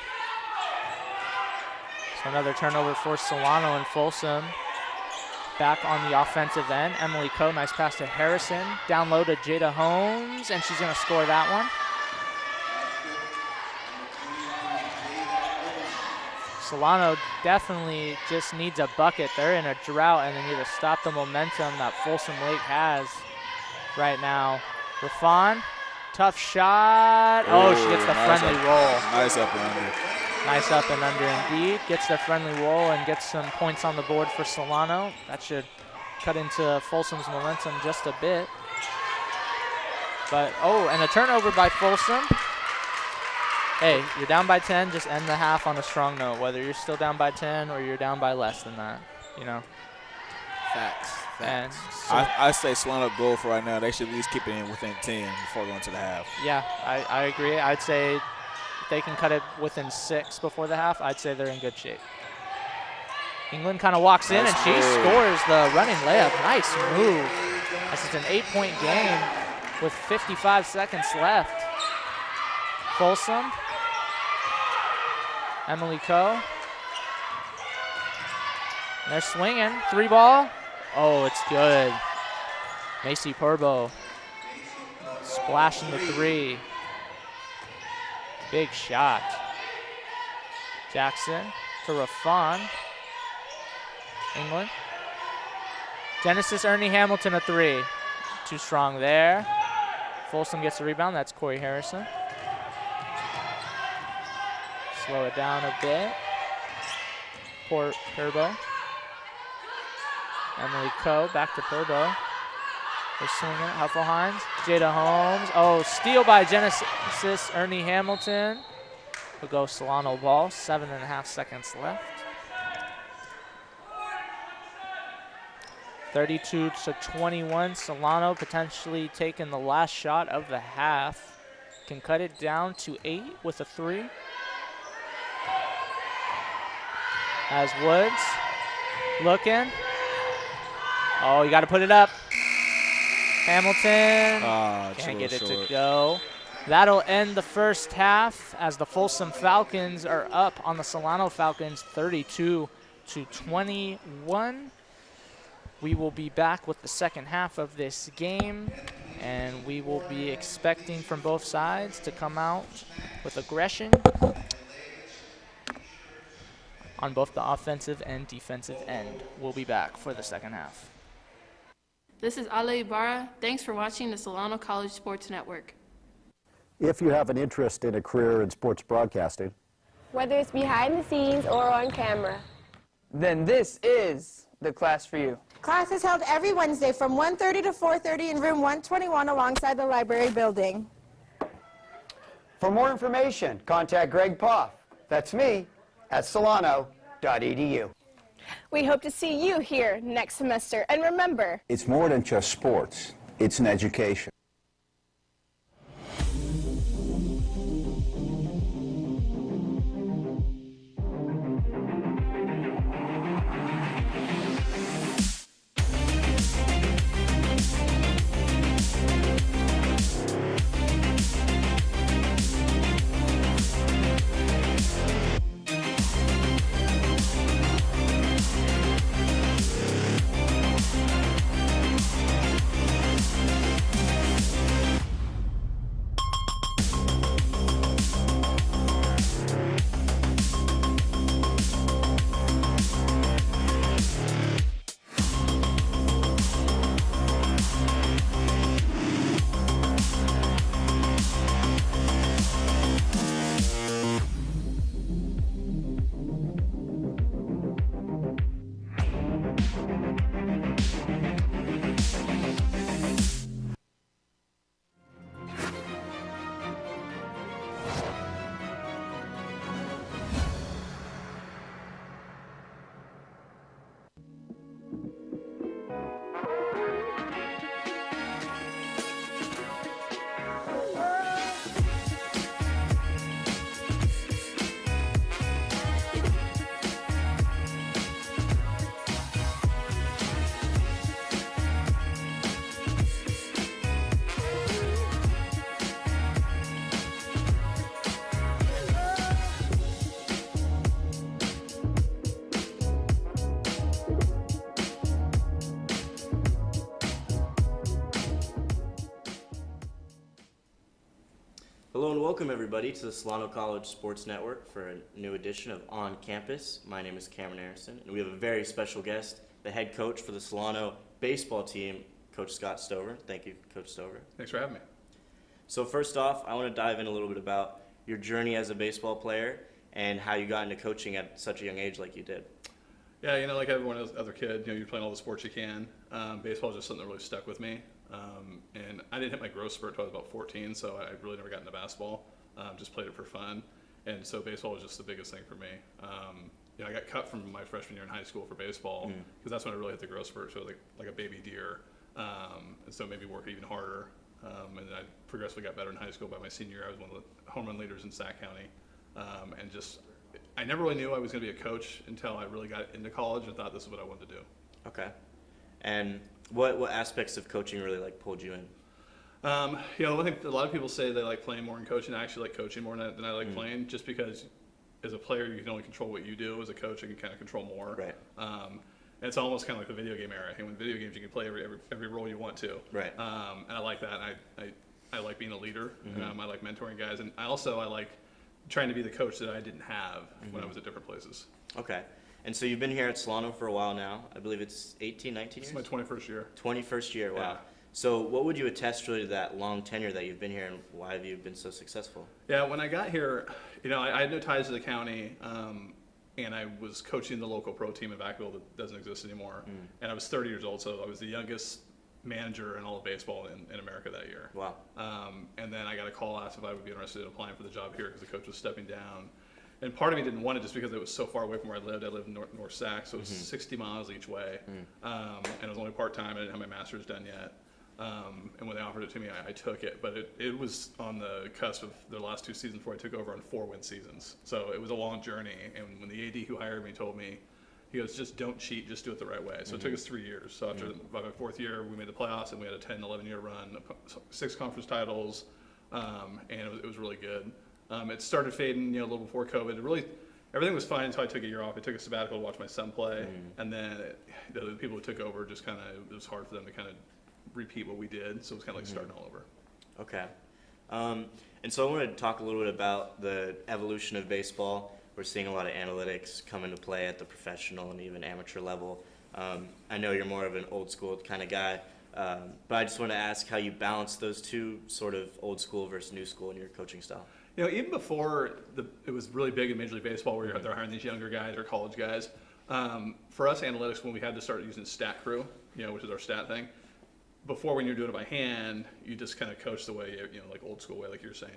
So another turnover for Solano and Folsom. Back on the offensive end, Emily Coe, nice pass to Harrison. Down low to Jada Holmes, and she's gonna score that one. Solano definitely just needs a bucket. They're in a drought, and they need to stop the momentum that Folsom Lake has right now. Raffan, tough shot. Oh, she gets the friendly roll. Nice up and under. Nice up and under indeed. Gets the friendly roll and gets some points on the board for Solano. That should cut into Folsom's momentum just a bit. But, oh, and a turnover by Folsom. Hey, you're down by 10, just end the half on a strong note, whether you're still down by 10 or you're down by less than that, you know. Facts. And so, I say Solano goal for right now. They should at least keep it in within 10 before going to the half. yeah, I agree. I'd say if they can cut it within 6 before the half, I'd say they're in good shape. England kind of walks in, and she scores the running layup. Nice move. This is an 8-point game with 55 seconds left. Folsom. Emily Coe. And they're swinging. 3-ball. Oh, it's good. Macy Purbo. Splashing the 3. Big shot. Jackson to Raffan. England. Genesis Ernie Hamilton a 3. Too strong there. Folsom gets the rebound. That's Corey Harrison. Slow it down a bit. Purbo. Emily Coe back to Purbo. They're swinging it. Huffelheims. Jada Holmes. Oh, steal by Genesis Ernie Hamilton. We'll go Solano ball. 7.5 seconds left. 32 to 21. Solano potentially taking the last shot of the half. Can cut it down to 8 with a 3. As Woods looking. Oh, you got to put it up. Hamilton can't get it to go. That'll end the first half as the Folsom Falcons are up on the Solano Falcons 32 to 21. We will be back with the second half of this game, and we will be expecting from both sides to come out with aggression on both the offensive and defensive end. We'll be back for the second half. This is Ale Ibarra. Thanks for watching the Solano College Sports Network. If you have an interest in a career in sports broadcasting, whether it's behind the scenes or on camera, then this is the class for you. Class is held every Wednesday from 1:30 to 4:30 in room 121 alongside the library building. For more information, contact Greg Poff. That's me at solano.edu. We hope to see you here next semester. And remember, it's more than just sports. It's an education. Hello and welcome everybody to the Solano College Sports Network for a new edition of On Campus. My name is Cameron Harrison, and we have a very special guest, the head coach for the Solano baseball team, Coach Scott Stover. Thank you, Coach Stover. Thanks for having me. So first off, I want to dive in a little bit about your journey as a baseball player and how you got into coaching at such a young age like you did. Yeah, you know, like everyone else, other kid, you know, you're playing all the sports you can. Baseball is just something that really stuck with me. And I didn't hit my growth spurt until I was about 14, so I really never got into basketball. Just played it for fun. And so baseball was just the biggest thing for me. You know, I got cut from my freshman year in high school for baseball because that's when I really hit the growth spurt, so like a baby deer. And so maybe work even harder. And then I progressively got better in high school. By my senior year, I was one of the home run leaders in Sac County. And just, I never really knew I was going to be a coach until I really got into college and thought this is what I wanted to do. Okay. And what aspects of coaching really like pulled you in? You know, I think a lot of people say they like playing more than coaching. I actually like coaching more than I like playing, just because as a player you can only control what you do. As a coach, you can kind of control more. Right. And it's almost kind of like the video game era. I think with video games you can play every role you want to. Right. And I like that. And I like being a leader. I like mentoring guys, and I like trying to be the coach that I didn't have when I was at different places. Okay. And so you've been here at Solano for a while now. I believe it's 18, 19 years? It's my 21st year. 21st year, wow. Yeah. So what would you attest really to that long tenure that you've been here, and why have you been so successful? Yeah, when I got here, you know, I had no ties to the county, and I was coaching the local pro team in Vacaville that doesn't exist anymore. And I was 30 years old, so I was the youngest manager in all of baseball in America that year. Wow. And then I got a call asked if I would be interested in applying for the job here because the coach was stepping down. And part of me didn't want it just because it was so far away from where I lived. I lived in North Sac, so it was 60 miles each way. And it was only part-time. I didn't have my master's done yet. And when they offered it to me, I took it. But it was on the cusp of the last 2 seasons before I took over on 4-win seasons. So it was a long journey. And when the AD who hired me told me, he goes, just don't cheat, just do it the right way. So it took us 3 years. So after by my 4th year, we made the playoffs, and we had a 10, 11-year run, 6 conference titles, and it was really good. It started fading, a little before COVID. Everything was fine until I took a year off. I took a sabbatical to watch my son play, and then the people who took over just it was hard for them to kind of repeat what we did, so it was kind of like starting all over. Okay. And so I wanted to talk a little bit about the evolution of baseball. We're seeing a lot of analytics come into play at the professional and even amateur level. I know you're more of an old school kind of guy, but I just want to ask how you balance those two, sort of old school versus new school in your coaching style. Even before it was really big in Major League Baseball where they're hiring these younger guys or college guys, for us analytics, when we had to start using Stat Crew, which is our stat thing, before when you're doing it by hand, you just kind of coach the way, like old school way, like you're saying.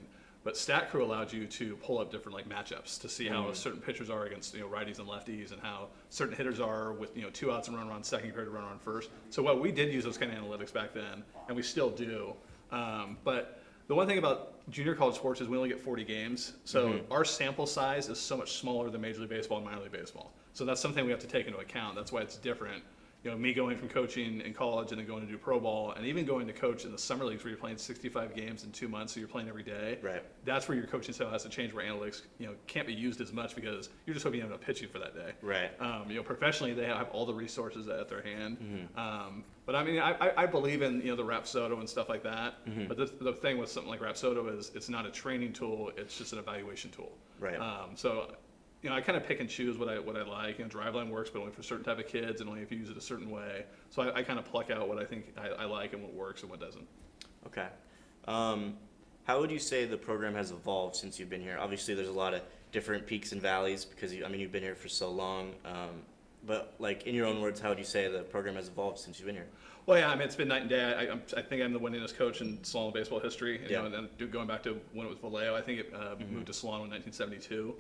But Stat Crew allowed you to pull up different matchups to see how certain pitchers are against righties and lefties, and how certain hitters are with 2 outs and run on second, compared to run on first. So what we did use those kind of analytics back then, and we still do. But the one thing about junior college sports is we only get 40 games, so our sample size is so much smaller than Major League Baseball and minor league baseball. So that's something we have to take into account. That's why it's different. Me going from coaching in college and then going to do pro ball, and even going to coach in the summer leagues where you're playing 65 games in 2 months, so you're playing every day. Right. That's where your coaching style has to change, where analytics, can't be used as much because you're just hoping you have enough pitching for that day. Right. Professionally, they have all the resources at their hand. But I mean, I believe in the Rapsodo and stuff like that. But the thing with something like Rapsodo is it's not a training tool; it's just an evaluation tool. Right. So I kind of pick and choose what I like. Driveline works, but only for certain type of kids, and only if you use it a certain way. So I kind of pluck out what I think I like and what works and what doesn't. Okay. How would you say the program has evolved since you've been here? Obviously, there's a lot of different peaks and valleys because you've been here for so long. But in your own words, how would you say the program has evolved since you've been here? Well, yeah, it's been night and day. I think I'm the winningest coach in Solano baseball history. And then going back to when it was Vallejo, I think it moved to Solano in 1972.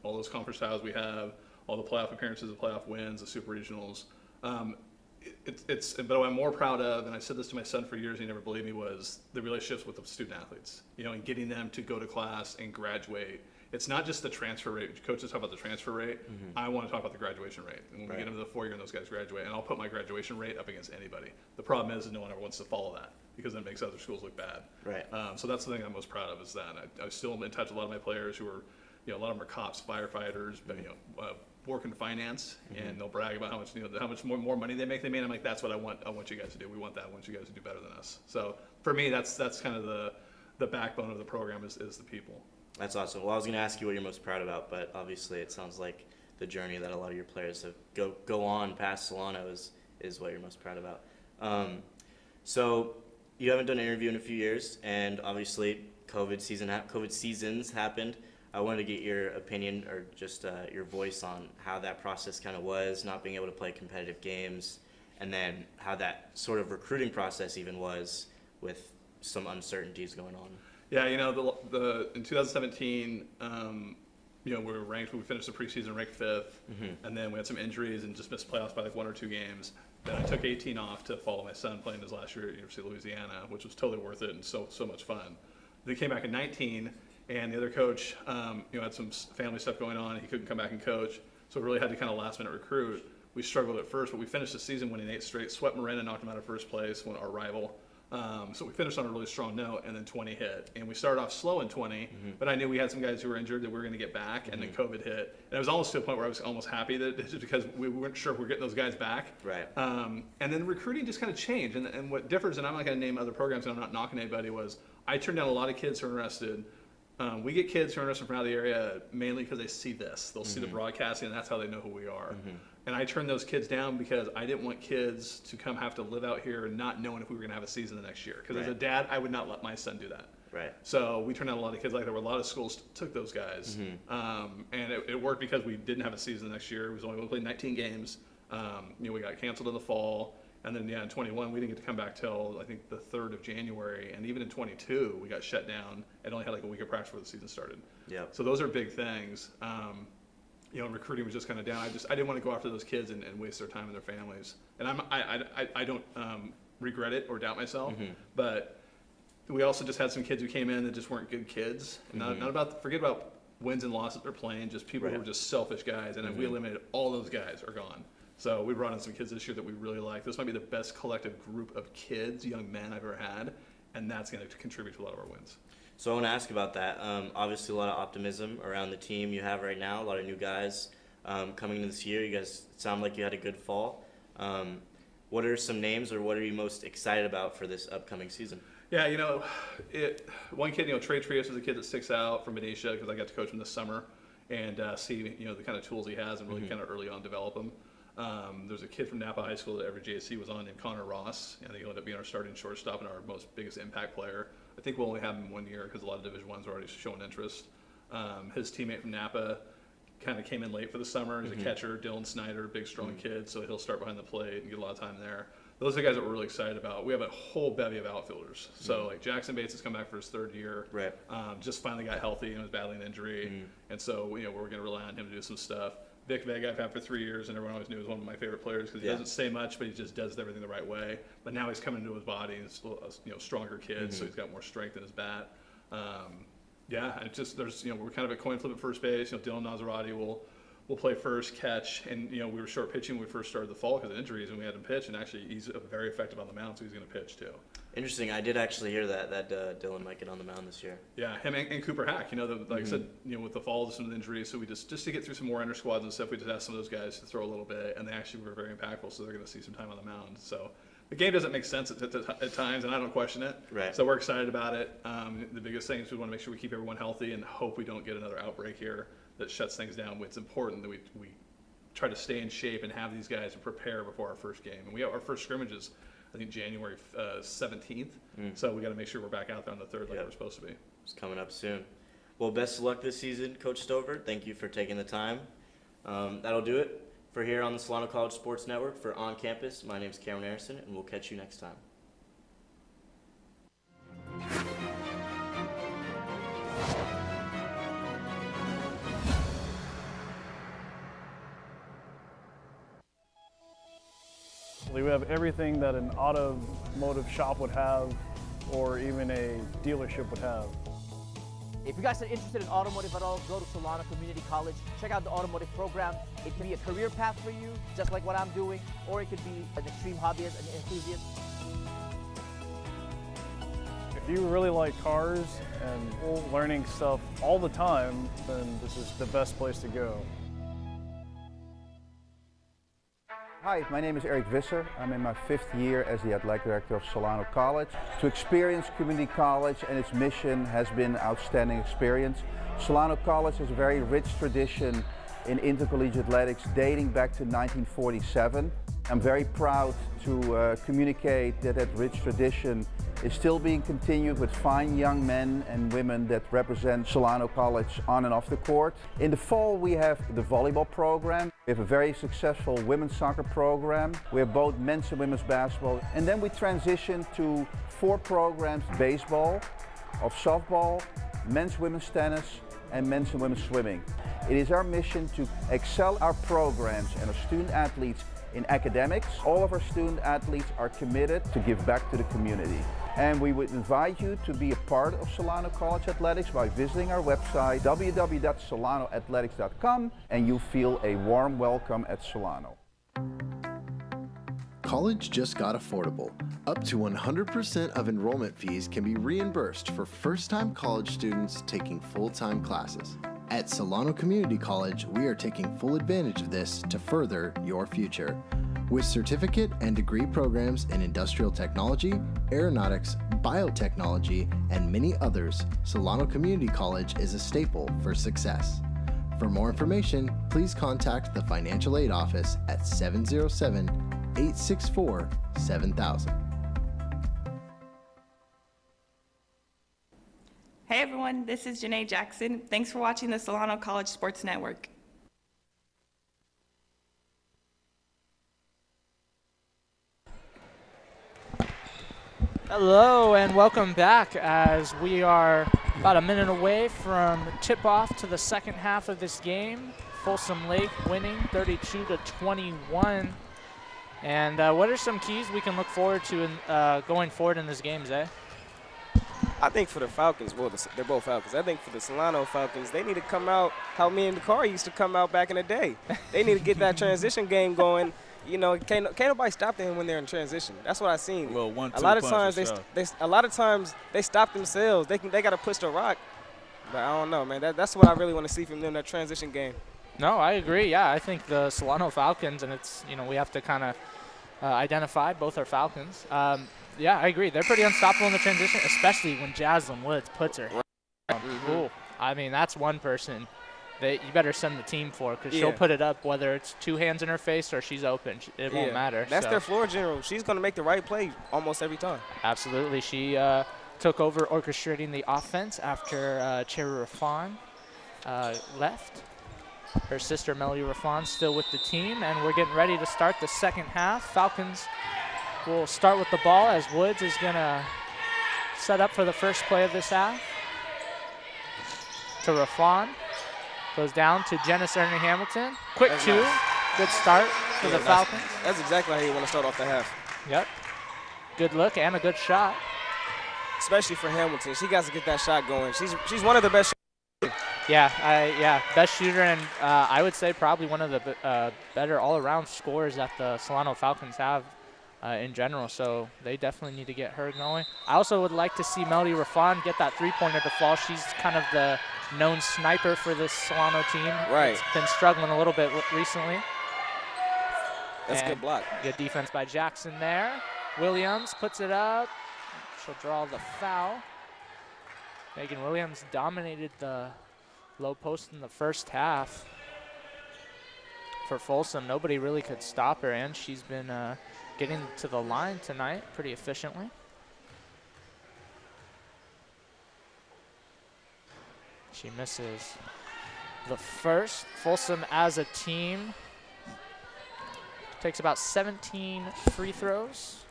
All those conference titles we have, all the playoff appearances, the playoff wins, the super regionals. But what I'm more proud of, and I said this to my son for years, and he never believed me, was the relationships with the student athletes. And getting them to go to class and graduate. It's not just the transfer rate. Coaches talk about the transfer rate. I want to talk about the graduation rate. And when we get into the 4-year and those guys graduate, and I'll put my graduation rate up against anybody. The problem is no one ever wants to follow that because it makes other schools look bad. Right. So that's the thing I'm most proud of, is that I'm still in touch with a lot of my players who are, a lot of them are cops, firefighters, but work in finance, and they'll brag about how much more money they make. I'm like, that's what I want you guys to do. We want that. I want you guys to do better than us. So for me, that's kind of the backbone of the program is the people. That's awesome. Well, I was going to ask you what you're most proud about, but obviously it sounds like the journey that a lot of your players have go on past Solano is what you're most proud about. So you haven't done an interview in a few years, and obviously COVID seasons happened. I wanted to get your opinion, or just your voice on how that process kind of was, not being able to play competitive games, and then how that sort of recruiting process even was with some uncertainties going on. Yeah, in 2017, we were ranked. We finished the preseason ranked 5th, and then we had some injuries and just missed playoffs by 1 or 2 games. Then I took 18 off to follow my son playing his last year at University of Louisiana, which was totally worth it and so much fun. Then came back in 19, and the other coach, had some family stuff going on. He couldn't come back and coach, so we really had to kind of last-minute recruit. We struggled at first, but we finished the season winning 8 straight. Swept Miranda, knocked him out of first place, our rival. So we finished on a really strong note, and then 20 hit. And we started off slow in 20, but I knew we had some guys who were injured that we were going to get back, and then COVID hit. And it was almost to a point where I was almost happy that just because we weren't sure if we were getting those guys back. Right. And then recruiting just kind of changed. And what differs, and I'm not going to name other programs, and I'm not knocking anybody, was I turned down a lot of kids who are interested. We get kids who are interested from out of the area mainly because they see this. They'll see the broadcasting, and that's how they know who we are. And I turned those kids down because I didn't want kids to come have to live out here not knowing if we were going to have a season the next year. Because as a dad, I would not let my son do that. Right. So we turned out a lot of kids like that, where a lot of schools took those guys. And it worked because we didn't have a season the next year. We only played 19 games. We got canceled in the fall. And then, yeah, in 21, we didn't get to come back till, I think, the 3rd of January. And even in 22, we got shut down and only had like a week of practice before the season started. Yeah. So those are big things. You know, recruiting was just kind of down. I didn't want to go after those kids and waste their time and their families. And I don't regret it or doubt myself, but we also just had some kids who came in that just weren't good kids. And forget about wins and losses they're playing, just people who were just selfish guys. And we eliminated all those guys are gone. So we brought in some kids this year that we really like. This might be the best collective group of kids, young men I've ever had, and that's going to contribute to a lot of our wins. So I want to ask about that. Obviously, a lot of optimism around the team you have right now. A lot of new guys coming into this year. You guys sound like you had a good fall. What are some names, or what are you most excited about for this upcoming season? Yeah, you know, one kid, you know, Trey Trias is a kid that sticks out from Benicia because I got to coach him this summer and see, you know, the kind of tools he has and really kind of early on develop him. There's a kid from Napa High School that every JC was on named Connor Ross. I think he'll end up being our starting shortstop and our biggest impact player. I think we'll only have him 1 year because a lot of Division I's are already showing interest. His teammate from Napa kind of came in late for the summer. He's a catcher, Dylan Snyder, big, strong kid, so he'll start behind the plate and get a lot of time there. Those are the guys that we're really excited about. We have a whole bevy of outfielders. So, like, Jackson Bates has come back for his 3rd year. Right. Just finally got healthy and was battling an injury. And so, you know, we're going to rely on him to do some stuff. Vic Vega I've had for 3 years, and everyone always knew he was one of my favorite players because he doesn't say much, but he just does everything the right way. But now he's coming into his body, and he's a, you know, stronger kid, so he's got more strength in his bat. Yeah, and it's just, there's, you know, we're kind of a coin flip at first base. You know, Dylan Nazarati will play first, catch, and, you know, we were short pitching when we first started the fall because of injuries, and we had him pitch, and actually he's very effective on the mound, so he's going to pitch too. Interesting. I did actually hear that Dylan might get on the mound this year. Yeah, him and Cooper Hack. You know, like I said, you know, with the fall, some of the injuries, so we just to get through some more inter squads and stuff, we just asked some of those guys to throw a little bit, and they actually were very impactful, so they're going to see some time on the mound. So the game doesn't make sense at times, and I don't question it. Right. So we're excited about it. The biggest thing is we want to make sure we keep everyone healthy and hope we don't get another outbreak here that shuts things down. It's important that we try to stay in shape and have these guys prepare before our first game. And we have our first scrimmages, I think, January 17th. So we got to make sure we're back out there on the 3rd like we're supposed to be. It's coming up soon. Well, best of luck this season, Coach Stover. Thank you for taking the time. That'll do it for here on the Solano College Sports Network for On Campus. My name is Cameron Harrison, and we'll catch you next time. We have everything that an automotive shop would have, or even a dealership would have. If you guys are interested in automotive at all, go to Solano Community College. Check out the automotive program. It can be a career path for you, just like what I'm doing, or it could be an extreme hobbyist, an enthusiast. If you really like cars and learning stuff all the time, then this is the best place to go. Hi, my name is Eric Visser. I'm in my 5th year as the athletic director of Solano College. To experience community college and its mission has been an outstanding experience. Solano College has a very rich tradition in intercollegiate athletics dating back to 1947. I'm very proud to communicate that rich tradition is still being continued with fine young men and women that represent Solano College on and off the court. In the fall we have the volleyball program. We have a very successful women's soccer program. We have both men's and women's basketball. And then we transition to 4 programs: baseball, of softball, men's women's tennis, and men's and women's swimming. It is our mission to excel our programs and our student athletes in academics. All of our student athletes are committed to give back to the community. And we would invite you to be a part of Solano College Athletics by visiting our website, www.solanoathletics.com, and you'll feel a warm welcome at Solano. College just got affordable. Up to 100% of enrollment fees can be reimbursed for first-time college students taking full-time classes. At Solano Community College, we are taking full advantage of this to further your future. With certificate and degree programs in industrial technology, aeronautics, biotechnology, and many others, Solano Community College is a staple for success. For more information, please contact the Financial Aid Office at 707-864-7000. Hey everyone, this is Janae Jackson. Thanks for watching the Solano College Sports Network. Hello and welcome back as we are about a minute away from tip-off to the second half of this game. Folsom Lake winning 32-21. And what are some keys we can look forward to in, going forward in this game, Zay? I think for the Falcons, well, they're both Falcons. I think for the Solano Falcons, they need to come out how me and the car used to come out back in the day. They need to get that transition game going. You know, can't nobody stop them when they're in transition. That's what I seen. Well, 1-2 a lot of punch times a lot of times they stop themselves. They got to push the rock. But I don't know, man. That's what I really want to see from them, that transition game. No, I agree. Yeah, I think the Solano Falcons, and it's, you know, we have to kind of identify both are Falcons. Yeah, I agree. They're pretty unstoppable in the transition, especially when Jaslyn Woods puts her. Ooh, I mean, that's one person that you better send the team for, because she'll put it up whether it's two hands in her face or she's open. It won't matter. That's their floor general. She's going to make the right play almost every time. Absolutely. She took over orchestrating the offense after Cherry Raffan left. Her sister, Melody Raffan, still with the team, and we're getting ready to start the second half. Falcons will start with the ball as Woods is going to set up for the first play of this half. To Raffan. Goes down to Janice Ernie Hamilton. Quick two. Nice. Good start for the Falcons. That's exactly how you want to start off the half. Yep. Good look and a good shot. Especially for Hamilton. She got to get that shot going. She's one of the best shooters. Yeah, best shooter, and I would say probably one of the better all-around scorers that the Solano Falcons have in general, so they definitely need to get her going. I also would like to see Melody Raffan get that three-pointer to fall. She's kind of the known sniper for this Solano team. Right. It's been struggling a little bit recently. That's a good block. Good defense by Jackson there. Williams puts it up. She'll draw the foul. Megan Williams dominated the low post in the first half. For Folsom, nobody really could stop her, and she's been getting to the line tonight pretty efficiently. She misses the first. Folsom as a team takes about 17 free throws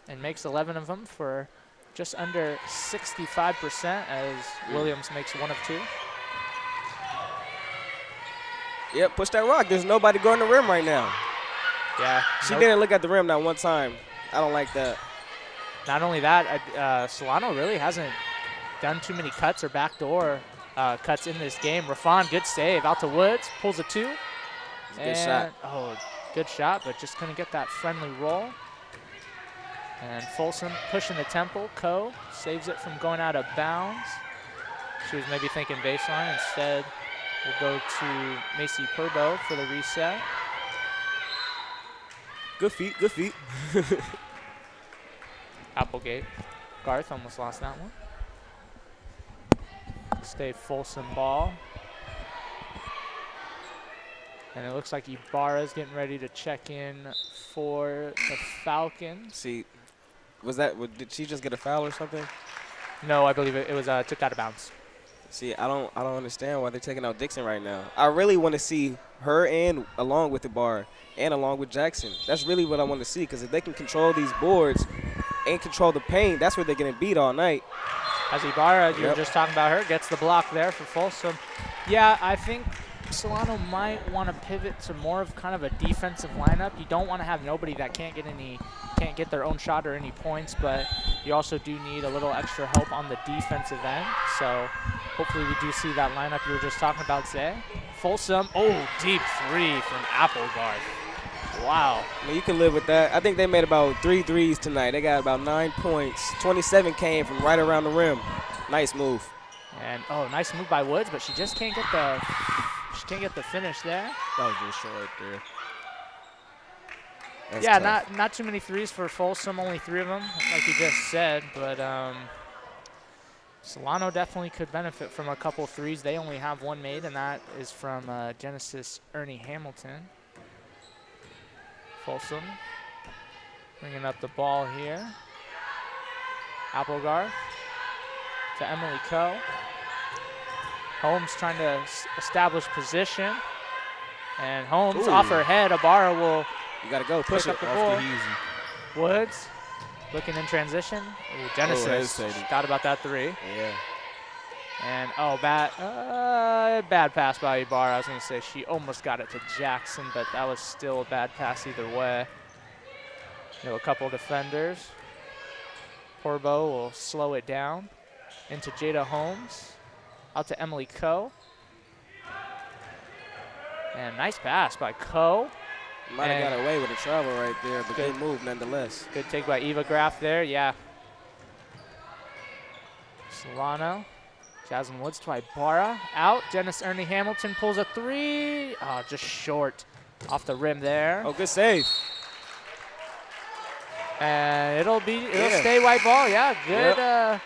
and makes 11 of them for just under 65% as Williams makes 1 of 2. Yep, push that rock. There's nobody going to the rim right now. Yeah. She didn't look at the rim not one time. I don't like that. Not only that, Solano really hasn't done too many cuts or backdoor cuts in this game. Raffan, good save. Out to Woods, pulls a 2. Good shot. Oh, good shot, but just couldn't get that friendly roll. And Folsom pushing the tempo. Coe saves it from going out of bounds. She was maybe thinking baseline. Instead, we'll go to Macy Purbo for the reset. Good feet, good feet. Applegate. Garth almost lost that one. Stay Folsom ball. And it looks like Ibarra's getting ready to check in for the Falcons. See, did she just get a foul or something? No, I believe it was tipped out of bounds. See, I don't understand why they're taking out Dixon right now. I really want to see her and along with Ibarra and along with Jackson. That's really what I want to see, because if they can control these boards and control the paint, that's where they're getting beat all night. As Ibarra, you were just talking about her, gets the block there for Folsom. Yeah, I think Solano might want to pivot to more of kind of a defensive lineup. You don't want to have nobody that can't get their own shot or any points, but you also do need a little extra help on the defensive end. So hopefully we do see that lineup you were just talking about, Zay. Folsom, deep 3 from Applegarth. Wow. I mean, you can live with that. I think they made about 3 threes tonight. They got about 9 points. 27 came from right around the rim. Nice move. And nice move by Woods, but she just can't get the finish there. That was just short there. That's yeah, tough. not too many threes for Folsom, only 3 of them, like you just said. But Solano definitely could benefit from a couple threes. They only have 1 made, and that is from Genesis Ernie Hamilton. Folsom bringing up the ball here. Applegarth to Emily Coe. Holmes trying to establish position. And Holmes off her head. Ibarra will You got to go. Push pick it. up the ball. Woods Looking in transition. Ooh, Genesis hesitated. got about that three. Yeah. And, bad pass by Ibarra. I was going to say she almost got it to Jackson, but that was still a bad pass either way. A couple defenders. Porbo will slow it down into Jada Holmes. Out to Emily Coe. And nice pass by Coe. Might have got away with a travel right there, but good good move nonetheless. Good take by Eva Graf there, yeah. Solano. Jasmine Woods to Ibarra. Out. Janice Ernie Hamilton pulls a three. Oh, just short off the rim there. Oh, good save. And it'll stay white ball. Yeah, good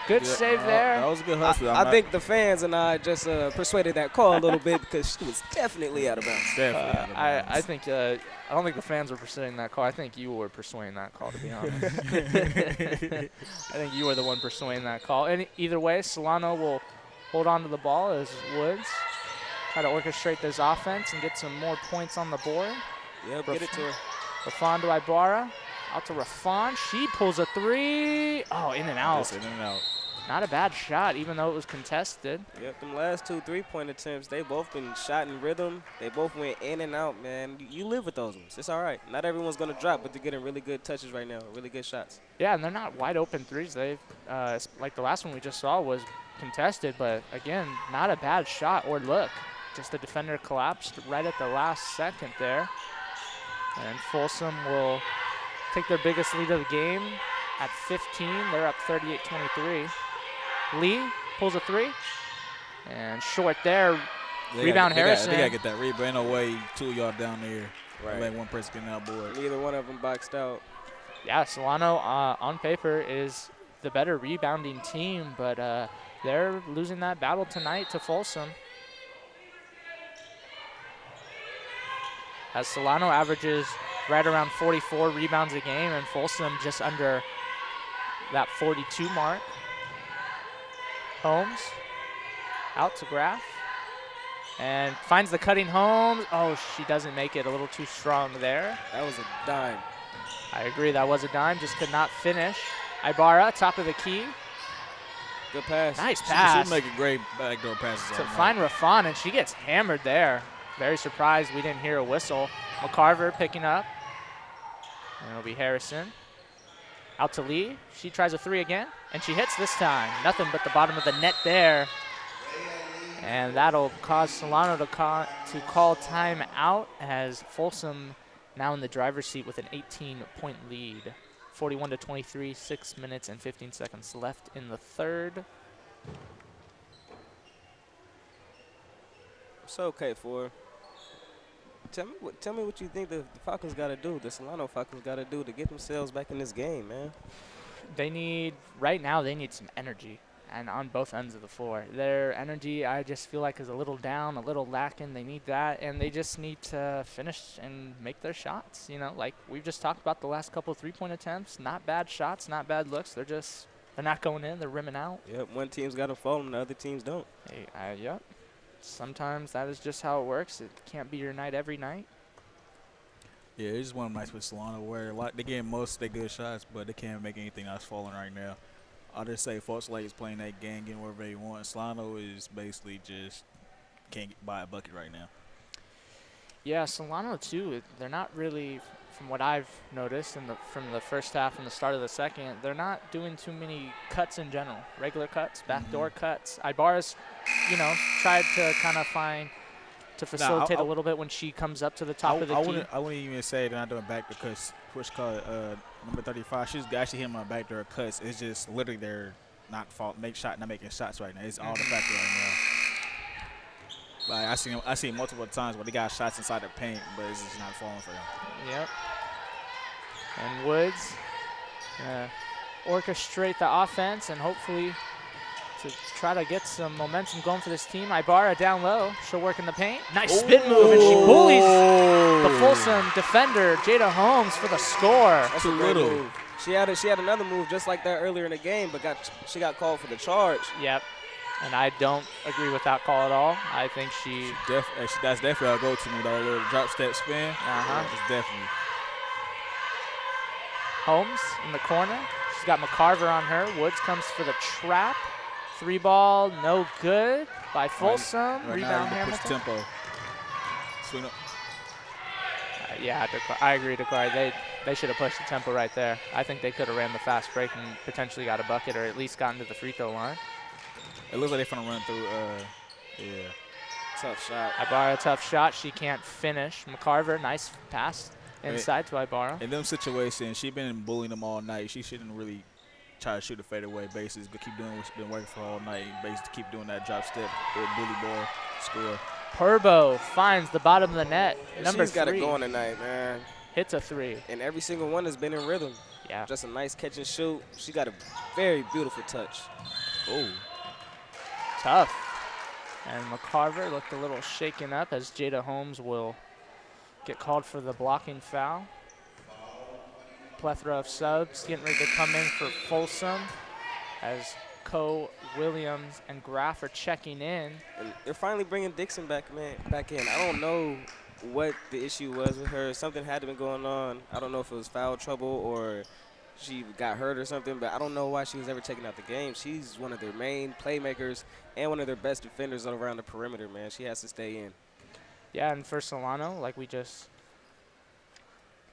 good save there. That was a good hustle. I think the fans and I just persuaded that call a little bit because she was definitely out of bounds. Definitely out of bounds. I think I don't think the fans were persuading that call. I think you were persuading that call, to be honest. I think you were the one persuading that call. And either way, Solano will hold on to the ball as Woods try to orchestrate this offense and get some more points on the board. Yeah, get it to her. Rafan to Ibarra. Out to Rafan. She pulls a three. Oh, in and out. Just in and out. Not a bad shot, even though it was contested. Yep, them last 2 3-point attempts, they both been shot in rhythm. They both went in and out, man. You live with those ones. It's all right. Not everyone's going to drop, but they're getting really good touches right now, really good shots. Yeah, and they're not wide open threes. They've, like the last one we just saw was contested, but again, not a bad shot or look. Just the defender collapsed right at the last second there. And Folsom will take their biggest lead of the game at 15. They're up 38-23. Lee pulls a three. And short there. Rebound Harrison. They got to get that rebound. Ain't no way two of y'all down there. Right. Let one person get that board. Neither one of them boxed out. Yeah, Solano on paper is the better rebounding team, but they're losing that battle tonight to Folsom. As Solano averages right around 44 rebounds a game, and Folsom just under that 42 mark. Holmes out to Graf and finds the cutting Holmes. Oh, she doesn't make it, a little too strong there. That was a dime. I agree, that was a dime, just could not finish. Ibarra, top of the key. Good pass. Nice pass. She's making great backdoor passes. To find Rafan, and she gets hammered there. Very surprised we didn't hear a whistle. McCarver picking up. And it'll be Harrison. Out to Lee. She tries a three again, and she hits this time. Nothing but the bottom of the net there. And that'll cause Solano to call time out as Folsom now in the driver's seat with an 18-point lead. 41-23, 6 minutes and 15 seconds left in the third. It's okay for. Tell me what you think the Falcons got to do, the Solano Falcons got to do to get themselves back in this game, man. Right now, they need some energy, and on both ends of the floor. Their energy, I just feel like, is a little down, a little lacking. They need that, and they just need to finish and make their shots. You know, like we've just talked about the last couple of three-point attempts. Not bad shots, not bad looks. They're not going in. They're rimming out. Yep, one team's got to fall, and the other teams don't. Yep. Sometimes that is just how it works. It can't be your night every night. Yeah, it's just one of them nights with Solano where they get most of their good shots, but they can't make anything else falling right now. I'll just say Folsom Lake is playing that game, getting wherever they want. Solano is basically just can't buy a bucket right now. Yeah, Solano too. They're not really, from what I've noticed from the first half and the start of the second, they're not doing too many cuts in general. Regular cuts, backdoor cuts. Ibarra's, tried to kind of facilitate a little bit when she comes up to the top of the key. I wouldn't even say they're not doing backdoor cuts. Which called number 35. She's actually hitting my backdoor cuts. It's just literally they're not making shots right now. It's all the backdoor right now. Like I seen multiple times where they got shots inside the paint, but it's just not falling for them. Yep. And Woods orchestrate the offense and hopefully to try to get some momentum going for this team. Ibarra down low. She'll work in the paint. Nice spin move, and she bullies the Folsom defender, Jada Holmes, for the score. That's a great move. She had another move just like that earlier in the game, but she got called for the charge. Yep. And I don't agree with that call at all. I think that's definitely a go-to move, that little drop step spin. Uh-huh. It's definitely. Holmes in the corner. She's got McCarver on her. Woods comes for the trap. 3-ball, no good by Folsom. Right Rebound now, push Hamilton. tempo. Swing up. Yeah, I agree, Dakari. They should have pushed the tempo right there. I think they could have ran the fast break and potentially got a bucket or at least gotten to the free throw line. It looks like they're going to run through. Yeah. Tough shot. Ibarra, tough shot. She can't finish. McCarver, nice pass inside to Ibarra. In them situations, she's been bullying them all night. She shouldn't really try to shoot a fadeaway basis, but keep doing what's been working for all night. Basically, keep doing that drop step, bully ball, score. Purbo finds the bottom of the net. Number 3. She's got it going tonight, man. Hits a 3. And every single one has been in rhythm. Yeah. Just a nice catch and shoot. She got a very beautiful touch. Oh. Tough. And McCarver looked a little shaken up as Jada Holmes will get called for the blocking foul. Plethora of subs getting ready to come in for Folsom as Coe, Williams, and Graff are checking in. And they're finally bringing Dixon back in. I don't know what the issue was with her. Something had to be going on. I don't know if it was foul trouble or she got hurt or something, but I don't know why she was ever taken out the game. She's one of their main playmakers and one of their best defenders around the perimeter, man. She has to stay in. Yeah, and for Solano, like we just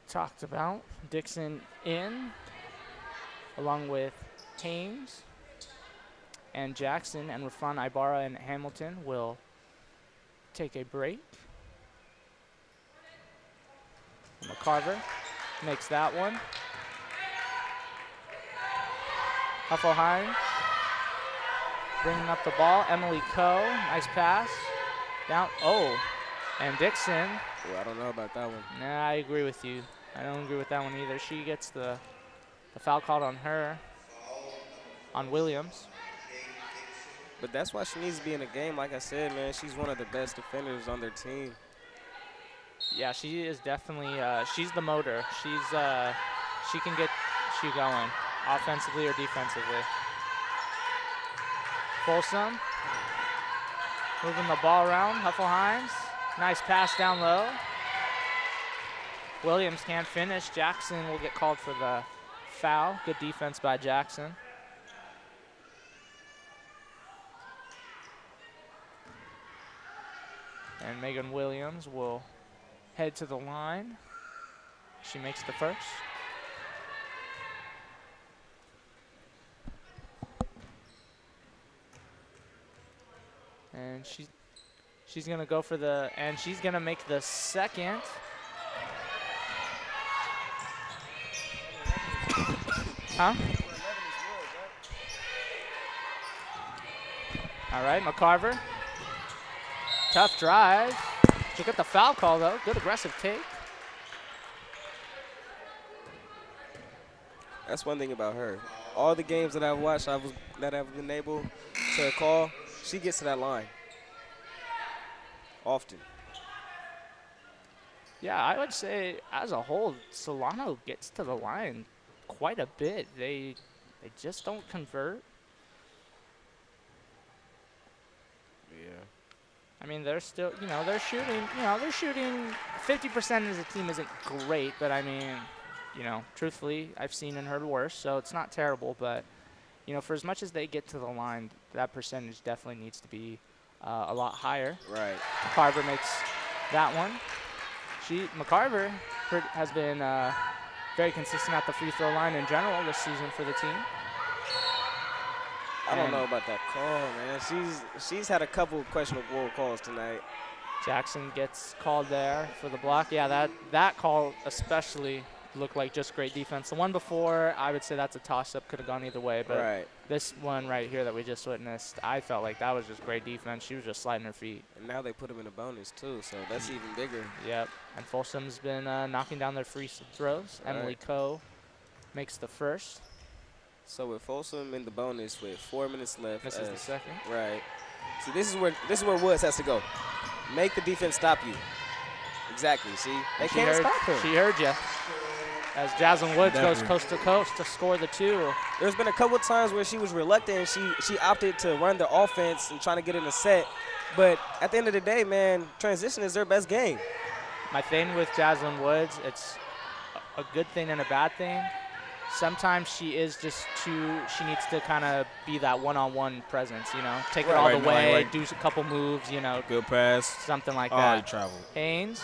talked about, Dixon in, along with Haynes and Jackson, and Rafan, Ibarra, and Hamilton will take a break. McCarver makes that one. Huffleheim bringing up the ball. Emily Coe, nice pass. Down, and Dixon. Well, I don't know about that one. Nah, I agree with you. I don't agree with that one either. She gets the foul called on her, on Williams. But that's why she needs to be in the game. Like I said, man, she's one of the best defenders on their team. Yeah, she is definitely, she's the motor. She can get you going, offensively or defensively. Folsom moving the ball around. Huffleheim, nice pass down low. Williams can't finish. Jackson will get called for the foul. Good defense by Jackson. And Megan Williams will head to the line. She makes the first. And she's gonna go for and she's gonna make the second. Huh? All right, McCarver. Tough drive. She'll get the foul call though. Good aggressive take. That's one thing about her. All the games that I've watched, that I've been able to call, she gets to that line often. Yeah, I would say as a whole, Solano gets to the line quite a bit. They just don't convert. Yeah. I mean, they're still, they're shooting 50% as a team isn't great, but I mean, truthfully, I've seen and heard worse, so it's not terrible, but, for as much as they get to the line, that percentage definitely needs to be a lot higher. Right. McCarver makes that one. McCarver has been very consistent at the free throw line in general this season for the team. I don't know about that call, man. She's had a couple of questionable calls tonight. Jackson gets called there for the block. Yeah, that call especially looked like just great defense. The one before, I would say that's a toss-up. Could have gone either way. But this one right here that we just witnessed, I felt like that was just great defense. She was just sliding her feet. And now they put him in a bonus, too, so that's even bigger. Yep. And Folsom's been knocking down their free throws. Emily Coe makes the first. So with Folsom in the bonus with 4 minutes left. This is the second. Right. See, this is where Woods has to go. Make the defense stop you. Exactly. See, they can't stop her. She heard you. As Jaslyn Woods goes coast to coast to score the 2. There's been a couple of times where she was reluctant and she opted to run the offense and trying to get in a set. But at the end of the day, man, transition is their best game. My thing with Jaslyn Woods, it's a good thing and a bad thing. sometimes she is just too, she needs to kind of be that one-on-one presence, you know, take it Right, all right, the way, like do a couple moves, you know. Good pass. Something like Oh, that. he traveled. Haynes.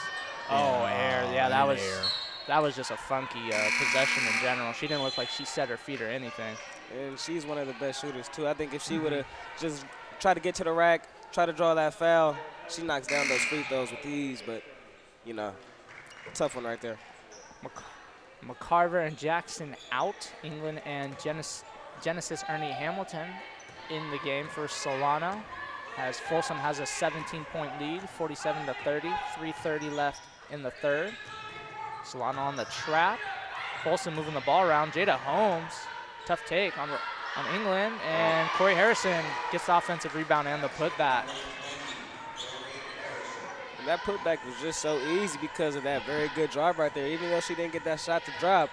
Yeah, Oh, air. Yeah, that in was air. that was just a funky possession in general. She didn't look like she set her feet or anything. And she's one of the best shooters, too. I think if she would have just tried to get to the rack, try to draw that foul, she knocks down those free throws with ease. But, you know, tough one right there. McCarver and Jackson out. England and Genesis Ernie Hamilton in the game for Solano, as Folsom has a 17-point lead, 47-30, 3:30 left in the third. Solano on the trap. Folsom moving the ball around. Jada Holmes, tough take on England, and Corey Harrison gets the offensive rebound and the putback. And that putback was just so easy because of that very good drive right there. Even though she didn't get that shot to drop,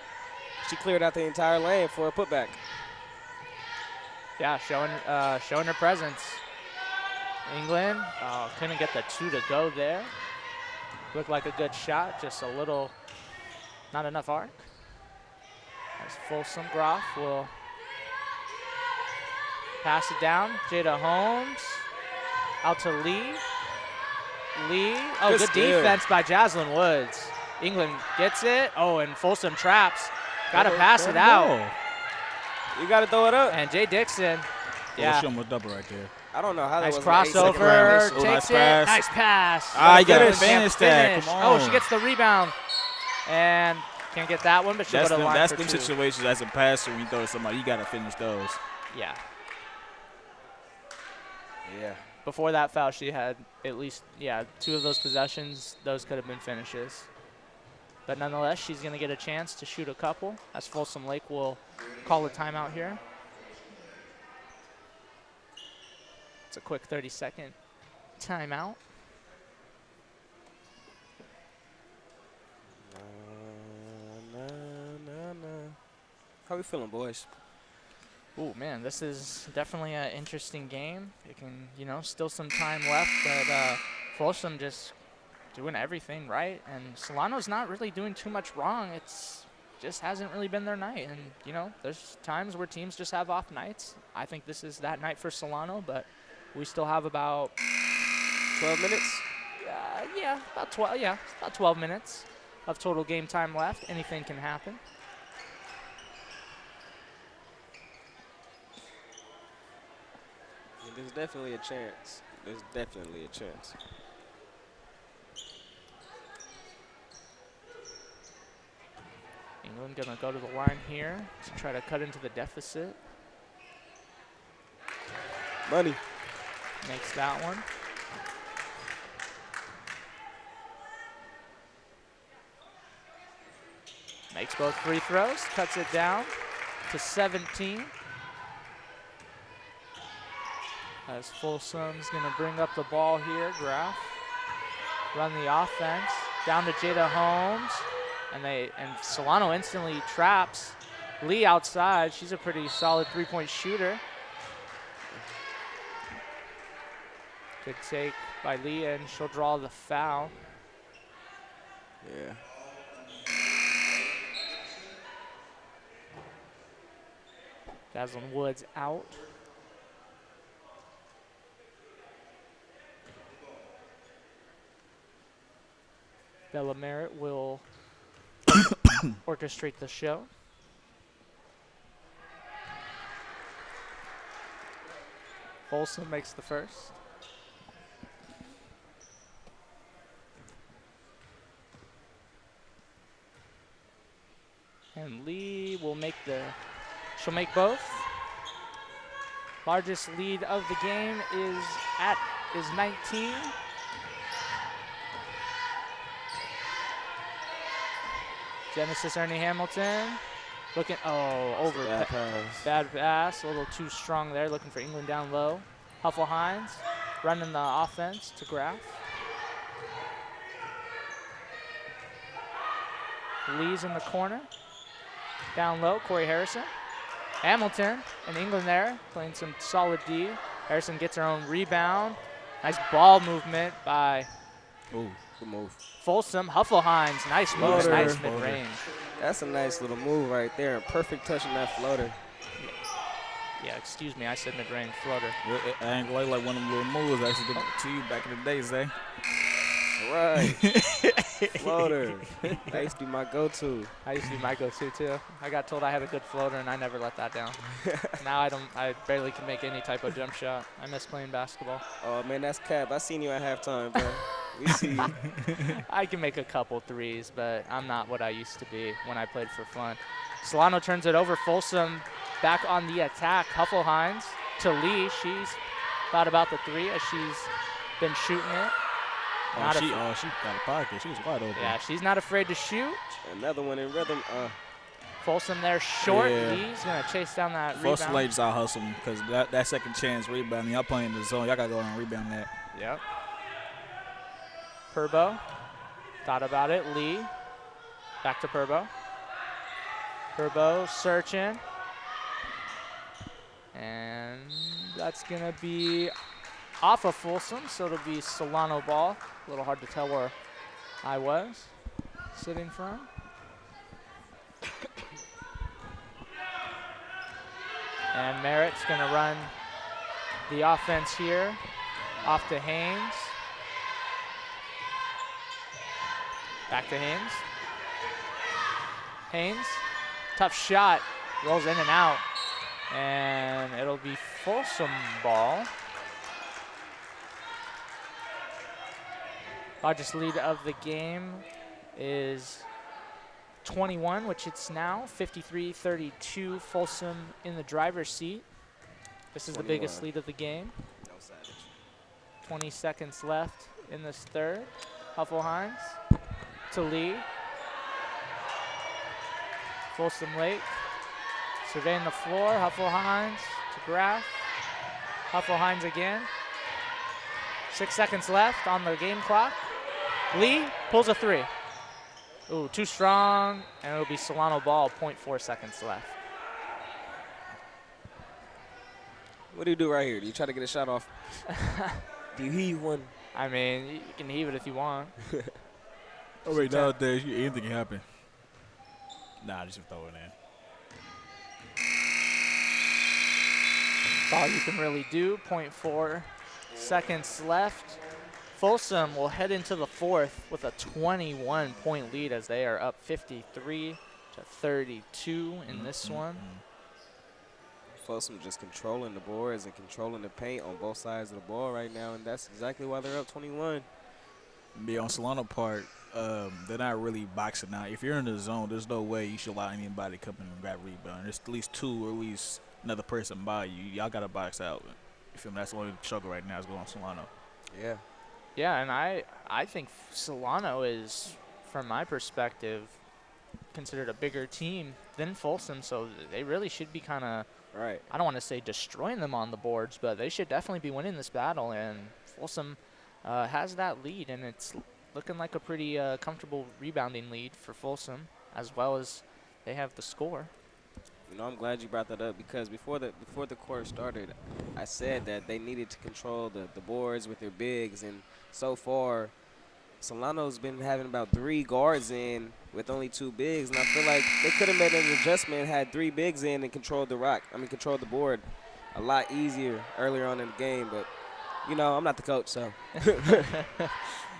she cleared out the entire lane for a putback. Yeah, showing her presence. England couldn't get the two to go there. Looked like a good shot, just a little, not enough arc. As Folsom Groff will pass it down. Jada Holmes out to Lee. Oh, good defense by Jaslyn Woods. England gets it. Oh, and Folsom traps. Got to pass it out. You got to throw it up. And Jay Dixon. Yeah. Show him a double right there. I don't know how that nice was crossover. Oh, Takes nice it. pass. Nice pass. Ah, you got to finish that. Come on. Oh, she gets the rebound. And can't get that one, but she'll go to the line That's for them two. situations as a passer when you throw to somebody, you got to finish those. Yeah. Yeah. Before that foul, she had at least, two of those possessions. Those could have been finishes. But nonetheless, she's going to get a chance to shoot a couple, as Folsom Lake will call a timeout here. It's a quick 30-second timeout. How we feeling, boys? Oh, man, this is definitely an interesting game. It can, still some time left, but Folsom just doing everything right. And Solano's not really doing too much wrong. It's just hasn't really been their night. And, there's times where teams just have off nights. I think this is that night for Solano, but we still have about 12 minutes? About 12. Yeah, about 12 minutes of total game time left. Anything can happen. There's definitely a chance. There's definitely a chance. England going to go to the line here to try to cut into the deficit. Money. Makes that one. Makes both free throws, cuts it down to 17. As Folsom's going to bring up the ball here, Graf. Run the offense. Down to Jada Holmes. And Solano instantly traps Lee outside. She's a pretty solid three-point shooter. Good take by Lee, and she'll draw the foul. Yeah. Jaslyn Woods out. Bella Merritt will orchestrate the show. Folsom makes the first. And Lee will make she'll make both. Largest lead of the game is 19. Genesis Ernie Hamilton looking, over. Bad pass, a little too strong there, looking for England down low. Huffle Hines running the offense to Graf. Lee's in the corner. Down low, Corey Harrison. Hamilton and England there, playing some solid D. Harrison gets her own rebound. Nice ball movement by Good move. Folsom. Huffle Hines, nice move, nice mid-range. That's a nice little move right there. And perfect touch on that floater. Yeah, excuse me, I said mid-range floater. I ain't gonna like one of them little moves I used to do to you back in the days, eh? Right. Floater. That used to be my go-to. I used to be my go-to too. I got told I had a good floater and I never let that down. Now I barely can make any type of jump shot. I miss playing basketball. Oh man, that's cap. I seen you at halftime, bro. We see you. I can make a couple threes, but I'm not what I used to be when I played for fun. Solano turns it over. Folsom back on the attack. Huffelhines to Lee. She's thought about the three as she's been shooting it. She got a pocket. She was wide open. Yeah, she's not afraid to shoot. Another one in rhythm. Folsom there short. Yeah. Lee's going to chase down that Folsom rebound. just out hustle because that second chance rebounding, y'all playing in the zone. Y'all got to go and rebound that. Yep. Purbo. Thought about it. Lee. Back to Purbo. Purbo searching. And that's going to be off of Folsom, so it'll be Solano ball. A little hard to tell where I was sitting from. And Merritt's going to run the offense here. Off to Haynes. Back to Haynes. Haynes, tough shot, rolls in and out. And it'll be Folsom ball. Largest lead of the game is 21, which it's now 53-32. Folsom in the driver's seat. This is 21. The biggest lead of the game. No savage. 20 seconds left in this third. Huffelhines to Lee. Folsom Lake surveying the floor. Huffelhines to Graff. Huffelhines again. 6 seconds left on the game clock. Lee pulls a three. Ooh, too strong, and it'll be Solano ball, 0.4 seconds left. What do you do right here? Do you try to get a shot off? Do you heave one? I mean, you can heave it if you want. Oh, wait, nowadays, anything can happen. Nah, just throw it in. That's all you can really do, 0.4 seconds left. Folsom will head into the fourth with a 21-point lead as they are up 53-32 in this one. Folsom just controlling the boards and controlling the paint on both sides of the ball right now, and that's exactly why they're up 21. Be on Solano part, they're not really boxing out. If you're in the zone, there's no way you should allow anybody to come in and grab rebound. There's at least two or at least another person by you. Y'all got to box out. You feel me? That's the only struggle right now is going on Solano. Yeah. Yeah, and I think Solano is, from my perspective, considered a bigger team than Folsom, so they really should be kind of, right. I don't want to say destroying them on the boards, but they should definitely be winning this battle, and Folsom has that lead, and it's looking like a pretty comfortable rebounding lead for Folsom, as well as they have the score. You know, I'm glad you brought that up because before the quarter started, I said that they needed to control the boards with their bigs, and so far, Solano's been having about 3 guards in with only 2 bigs, and I feel like they could have made an adjustment, had 3 bigs in, and controlled the board a lot easier earlier on in the game. But you know, I'm not the coach, so.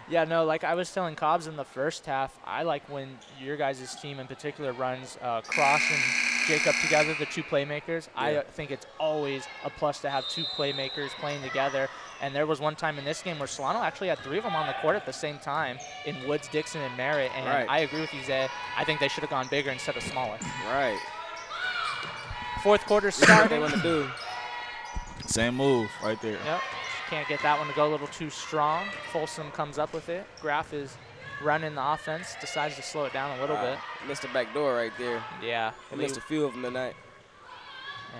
Yeah, no, like I was telling Cobbs in the first half, I like when your guys' team in particular runs Cross and Jacob together, the 2 playmakers. Yeah. I think it's always a plus to have 2 playmakers playing together. And there was one time in this game where Solano actually had 3 of them on the court at the same time in Woods, Dixon, and Merritt. And right. I agree with you, Zay. I think they should have gone bigger instead of smaller. Right. Fourth quarter starting. What they want to do. Same move right there. Yep. Can't get that one to go a little too strong. Folsom comes up with it. Graff is running the offense, decides to slow it down a little bit. Missed a back door right there. Yeah. He missed a few of them tonight.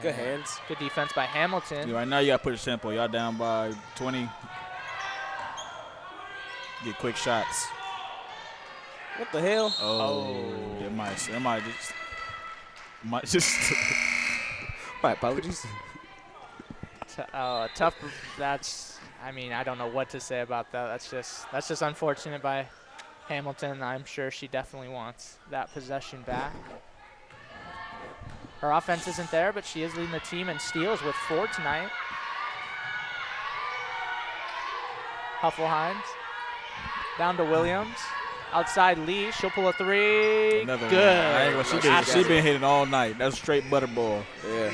Good hands. Good defense by Hamilton. Yeah, right now you got to put it simple. Y'all down by 20. Get quick shots. What the hell? Oh. It might just. My apologies. Tough. I mean, I don't know what to say about that. That's just unfortunate by Hamilton, I'm sure she definitely wants that possession back. Her offense isn't there, but she is leading the team in steals with 4 tonight. Huffelheims down to Williams. Outside Lee, she'll pull a 3. Another Good. one. She been hitting all night. That's straight butterball. Yeah.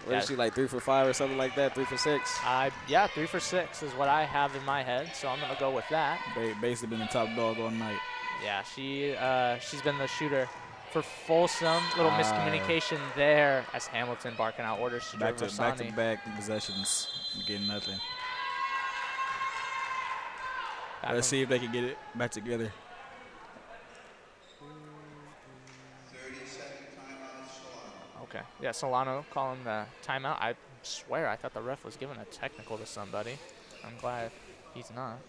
What is she, like 3 for 5 or something like that? 3 for 6? Yeah, 3 for 6 is what I have in my head, so I'm gonna go with that. Basically been the top dog all night. Yeah, she's been the shooter for Folsom. Little miscommunication there as Hamilton barking out orders to back-to-back possessions, getting nothing. Let's see if they can get it back together. 30-second timeout, Solano. Okay, yeah, Solano calling the timeout. I swear I thought the ref was giving a technical to somebody. I'm glad he's not.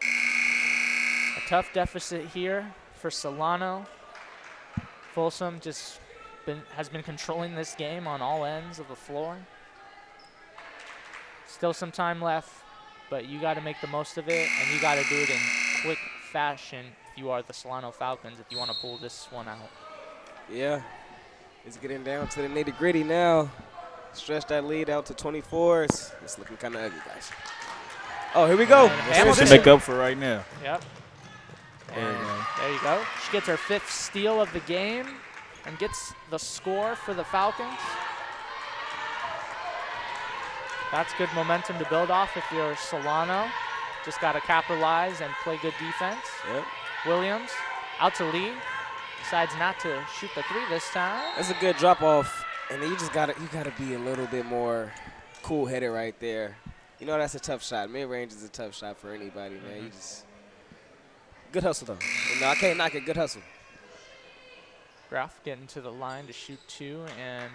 A tough deficit here for Solano. Folsom just has been controlling this game on all ends of the floor. Still some time left, but you got to make the most of it, and you got to do it in quick fashion if you are the Solano Falcons, if you want to pull this one out. Yeah, it's getting down to the nitty-gritty now. Stretch that lead out to 24. It's looking kind of ugly, guys. Oh, here we go. Hamilton make up for right now. Yep. There you go. She gets her 5th steal of the game and gets the score for the Falcons. That's good momentum to build off if you're Solano. Just got to capitalize and play good defense. Yep. Williams out to Lee. Decides not to shoot the 3 this time. That's a good drop off, and then you gotta be a little bit more cool-headed right there. You know that's a tough shot. Mid-range is a tough shot for anybody, man. You just good hustle though. You know, I can't knock it. Good hustle. Graf getting to the line to shoot 2, and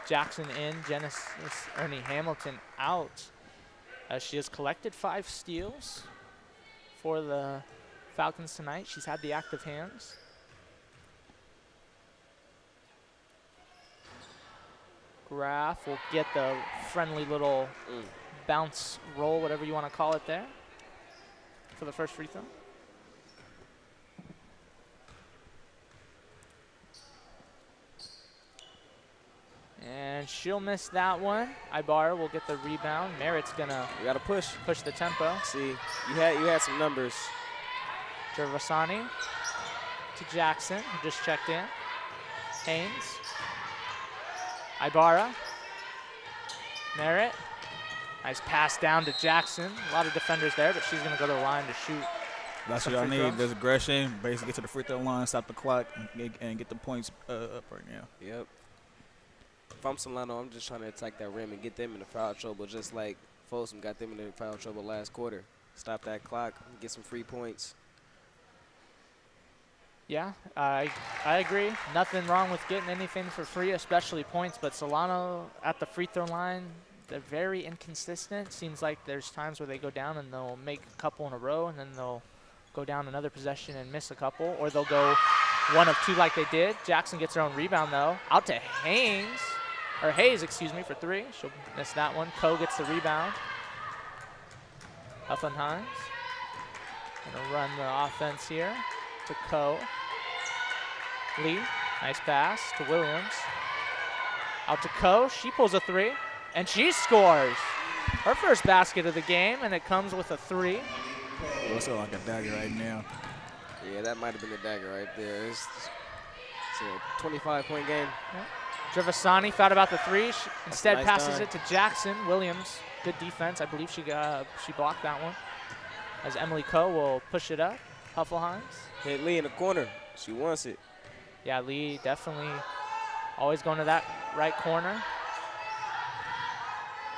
Jackson in. Genesis Ernie Hamilton out. She has collected 5 steals for the Falcons tonight. She's had the active hands. Graf will get the friendly little bounce roll, whatever you want to call it there, for the first free throw. And she'll miss that one. Ibarra will get the rebound. Merritt's gonna push the tempo. See, you had some numbers. Gervasani to Jackson, who just checked in. Haynes. Ibarra. Merritt. Nice pass down to Jackson. A lot of defenders there, but she's gonna go to the line to shoot. That's what y'all need. There's aggression. Basically, get to the free throw line, stop the clock, and get the points up right now. Yep. If I'm Solano, I'm just trying to attack that rim and get them in the foul trouble, just like Folsom got them in the foul trouble last quarter. Stop that clock, get some free points. Yeah, I agree. Nothing wrong with getting anything for free, especially points. But Solano at the free throw line, they're very inconsistent. Seems like there's times where they go down and they'll make a couple in a row, and then they'll go down another possession and miss a couple, or they'll go 1 of 2 like they did. Jackson gets her own rebound though. Out to Hayes, excuse me, for 3. She'll miss that one. Coe gets the rebound. Huffenheims gonna run the offense here to Coe. Lee, nice pass to Williams. Out to Coe, she pulls a 3, and she scores her first basket of the game, and it comes with a 3. Looks like a dagger right now. Yeah, that might have been a dagger right there. It's a 25-point game. Yeah. Gervasani thought about the 3. She instead nice passes time. it to Jackson. Williams, good defense. I believe she blocked that one. As Emily Coe will push it up. Huffelheims. Hit Lee in the corner. She wants it. Yeah, Lee definitely always going to that right corner.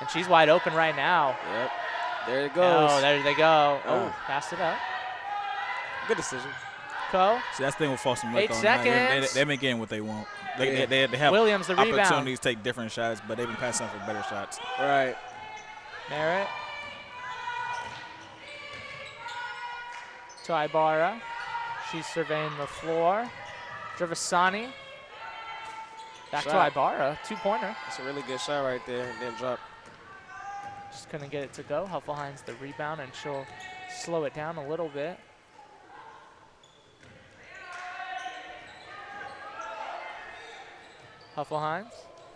And she's wide open right now. Yep. There it goes. Oh, there they go. Oh, passed it up. Good decision. Coe. See, that's the thing with Folsom. 8 seconds. They've been getting what they want. They have Williams, the rebound. opportunities to take different shots, but they've been passing for better shots. Right. Merritt. To Ibarra. She's surveying the floor. Gervasani. Back shot. to Ibarra, 2-pointer. That's a really good shot right there. And then drop. Just couldn't get it to go. Heffelheinz the rebound, and she'll slow it down a little bit. Heffelheinz.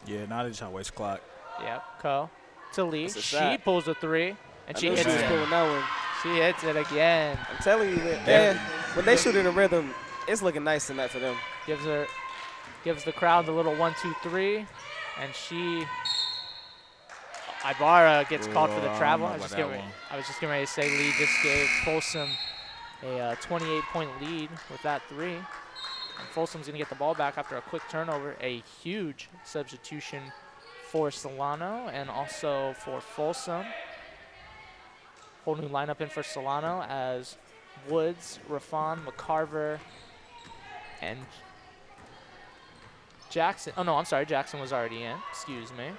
Yeah, now they're just trying to waste clock. Yep, Co. To Lee. That's a She shot. pulls a 3, and she I knew hits she was it. pulling that one. She hits it again. I'm telling you that, man, when they shoot in a rhythm, it's looking nice tonight for them. Gives the crowd the little 1, 2, 3, and she. Ibarra gets called for the travel. I was just getting ready to say Lee just gave Folsom a 28-point lead with that 3. And Folsom's going to get the ball back after a quick turnover. A huge substitution for Solano and also for Folsom. Whole new lineup in for Solano as Woods, Rafan, McCarver, and Jackson. Oh, no, I'm sorry. Jackson was already in. Excuse me.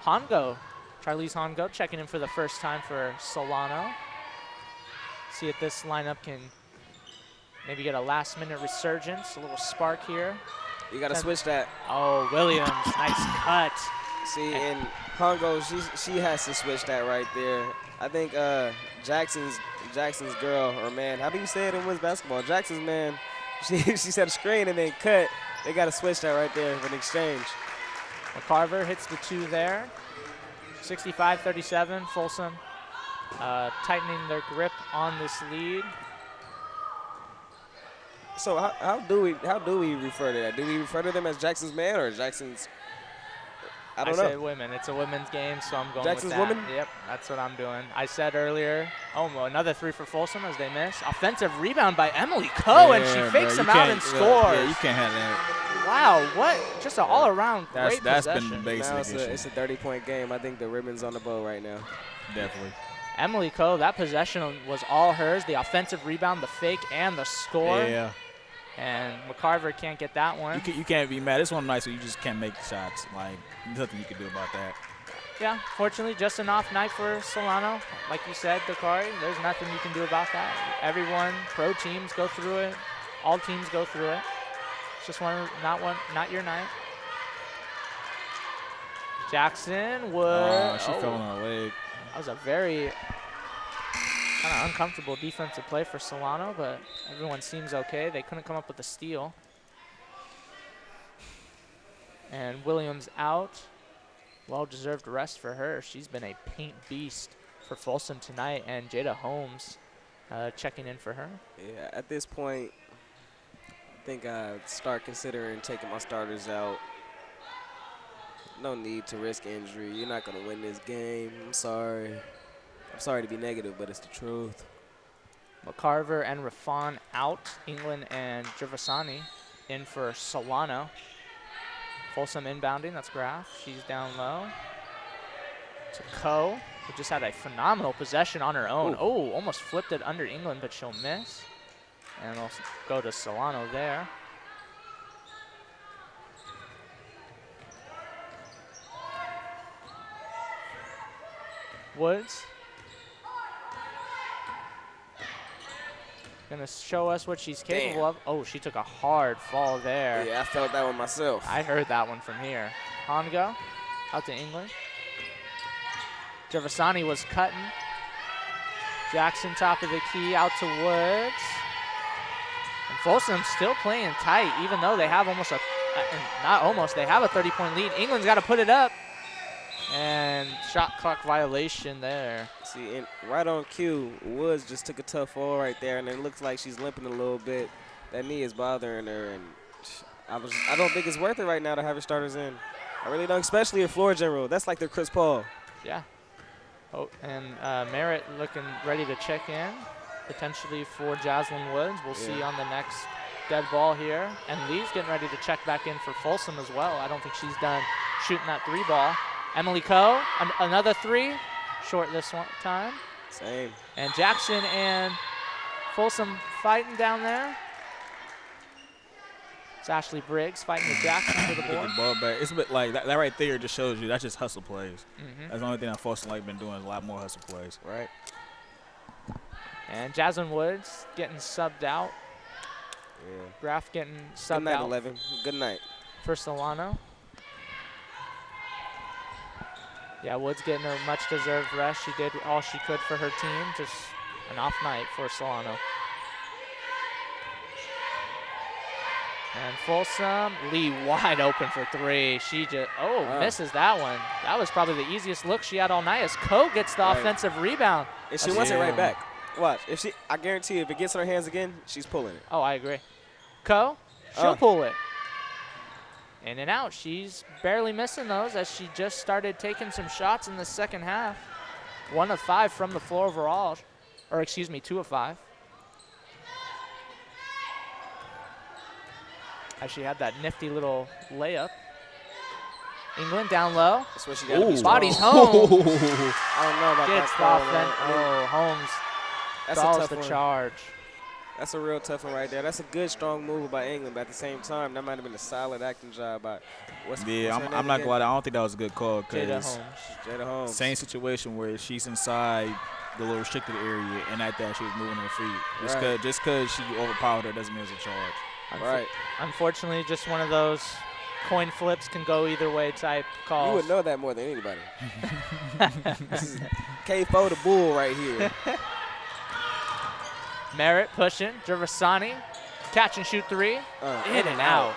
Hongo, Charlize Hongo checking in for the first time for Solano. See if this lineup can maybe get a last-minute resurgence, a little spark here. You got to switch that. Oh, Williams, nice cut. See, and Hongo, she has to switch that right there. I think Jackson's girl or man, how do you say it in women's basketball? Jackson's man, she set a screen and then cut. They got to switch that right there for an exchange. McCarver hits the 2 there. 65-37, Folsom tightening their grip on this lead. So how do we refer to that? Do we refer to them as Jackson's man or Jackson's? I don't know. I say women. It's a women's game, so I'm going Jackson's with that. women? Yep, that's what I'm doing. I said earlier, another 3 for Folsom as they miss. Offensive rebound by Emily Coe, and she fakes him out and scores. Yeah, you can't have that. Wow, what? Just an all-around great That's possession. been the biggest issue. It's a 30-point game. I think the ribbon's on the bow right now. Definitely. Emily Coe, that possession was all hers. The offensive rebound, the fake, and the score. Yeah. And McCarver can't get that one. You can't be mad. It's one night, so you just can't make the shots. Like, there's nothing you can do about that. Yeah, fortunately, just an off night for Solano. Like you said, Dakari, there's nothing you can do about that. Everyone, pro teams go through it. All teams go through it. It's just not your night. Jackson would. She fell on her leg. That was a very kind of uncomfortable defensive play for Solano, but everyone seems okay. They couldn't come up with a steal. And Williams out. Well-deserved rest for her. She's been a paint beast for Folsom tonight, and Jada Holmes checking in for her. Yeah, at this point, I think I'd start considering taking my starters out. No need to risk injury. You're not going to win this game. I'm sorry. I'm sorry to be negative, but it's the truth. McCarver and Rafan out. England and Gervasani in for Solano. Folsom inbounding. That's Graf. She's down low. To Coe, who just had a phenomenal possession on her own. Ooh. Oh, almost flipped it under England, but she'll miss. And they'll go to Solano there. Woods. Gonna show us what she's capable of. Oh, she took a hard fall there. Yeah, I felt that one myself. I heard that one from here. Hongo out to England. Gervasani was cutting. Jackson top of the key out to Woods. And Folsom still playing tight, even though they have almost they have a 30-point lead. England's got to put it up. And shot clock violation there. See, and right on cue, Woods just took a tough fall right there, and it looks like she's limping a little bit. That knee is bothering her, and I don't think it's worth it right now to have her starters in. I really don't, especially in floor general. That's like their Chris Paul. Yeah. Oh, and Merritt looking ready to check in, potentially for Jaslyn Woods. We'll see on the next dead ball here. And Lee's getting ready to check back in for Folsom as well. I don't think she's done shooting that 3 ball. Emily Coe, another 3, short this one time. Same. And Jackson and Folsom fighting down there. It's Ashley Briggs fighting with Jackson for the board. Ball back. It's a bit like that right there just shows you that's just hustle plays. That's the only thing that Folsom like been doing is a lot more hustle plays. Right. And Jaslyn Woods getting subbed out. Yeah. Graf getting Good subbed night, out 11. Good night. for Solano. Yeah, Woods getting a much-deserved rest. She did all she could for her team. Just an off night for Solano. And Folsom, Lee wide open for three. She just, misses that one. That was probably the easiest look she had all night as Ko gets the offensive rebound. And she wants it right back. Watch. I guarantee you, if it gets in her hands again, she's pulling it. Oh, I agree. Ko, she'll pull it. In and out. She's barely missing those as she just started taking some shots in the second half. 1 of 5 from the floor overall. Or excuse me, 2 of 5. As she had that nifty little layup. England down low. That's what she got to be strong. Bodies home. I don't know about Gets that. Holmes That's calls a tough the one. charge. That's a real tough one right there. That's a good, strong move by England, but at the same time, that might have been a solid acting job by what's her name I'm not again? glad. I don't think that was a good call. Jada Holmes. Jada Holmes. Same situation where she's inside the little restricted area, and at that she was moving her feet. Just because she overpowered her doesn't mean it's a charge. Right. Unfortunately, just one of those coin flips can go either way type calls. You would know that more than anybody. This is K4 the Bull right here. Merritt pushing. Gervasani, catch and shoot three. In and out.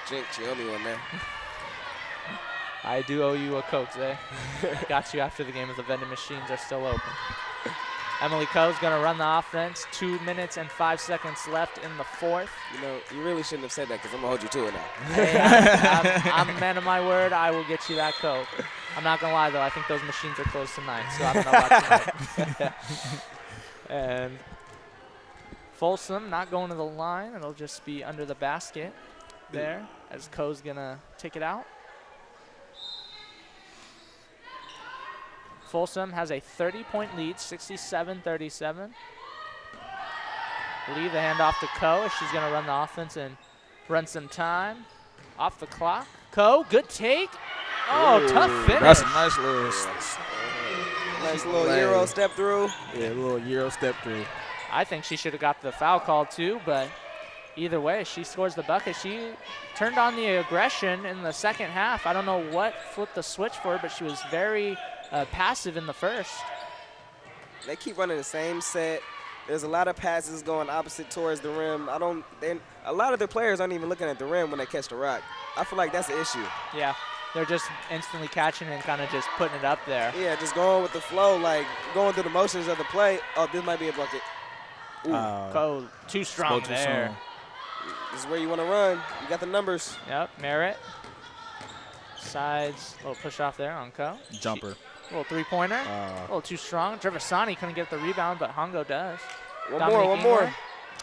Jinx, you owe me one there. I do owe you a Coke, Zay. Got you after the game if the vending machines are still open. Emily Ko's going to run the offense. 2 minutes and 5 seconds left in the fourth. You know, you really shouldn't have said that because I'm going to hold you to it now. Hey, I'm a man of my word. I will get you that Coke. I'm not going to lie, though. I think those machines are closed tonight, so I don't know about tonight. And Folsom not going to the line. It'll just be under the basket there as Ko's going to take it out. Folsom has a 30-point lead, 67-37. Lee, the handoff to Ko. She's going to run the offense and run some time. Off the clock. Ko, good take. Oh, tough finish. That's a nice little, nice little Euro step through. Yeah, a little Euro step through. I think she should have got the foul call too, but either way, she scores the bucket. She turned on the aggression in the second half. I don't know what flipped the switch for her, but she was very passive in the first. They keep running the same set. There's a lot of passes going opposite towards the rim. A lot of the players aren't even looking at the rim when they catch the rock. I feel like that's the issue. Yeah, they're just instantly catching and kind of just putting it up there. Yeah, just going with the flow, like going through the motions of the play. Oh, this might be a bucket. Ko, too strong there. This is where you want to run. You got the numbers. Yep, Merritt. Sides, little push off there on Ko. Jumper. Little three-pointer. A little too strong. Gervasani couldn't get the rebound, but Hongo does. One more.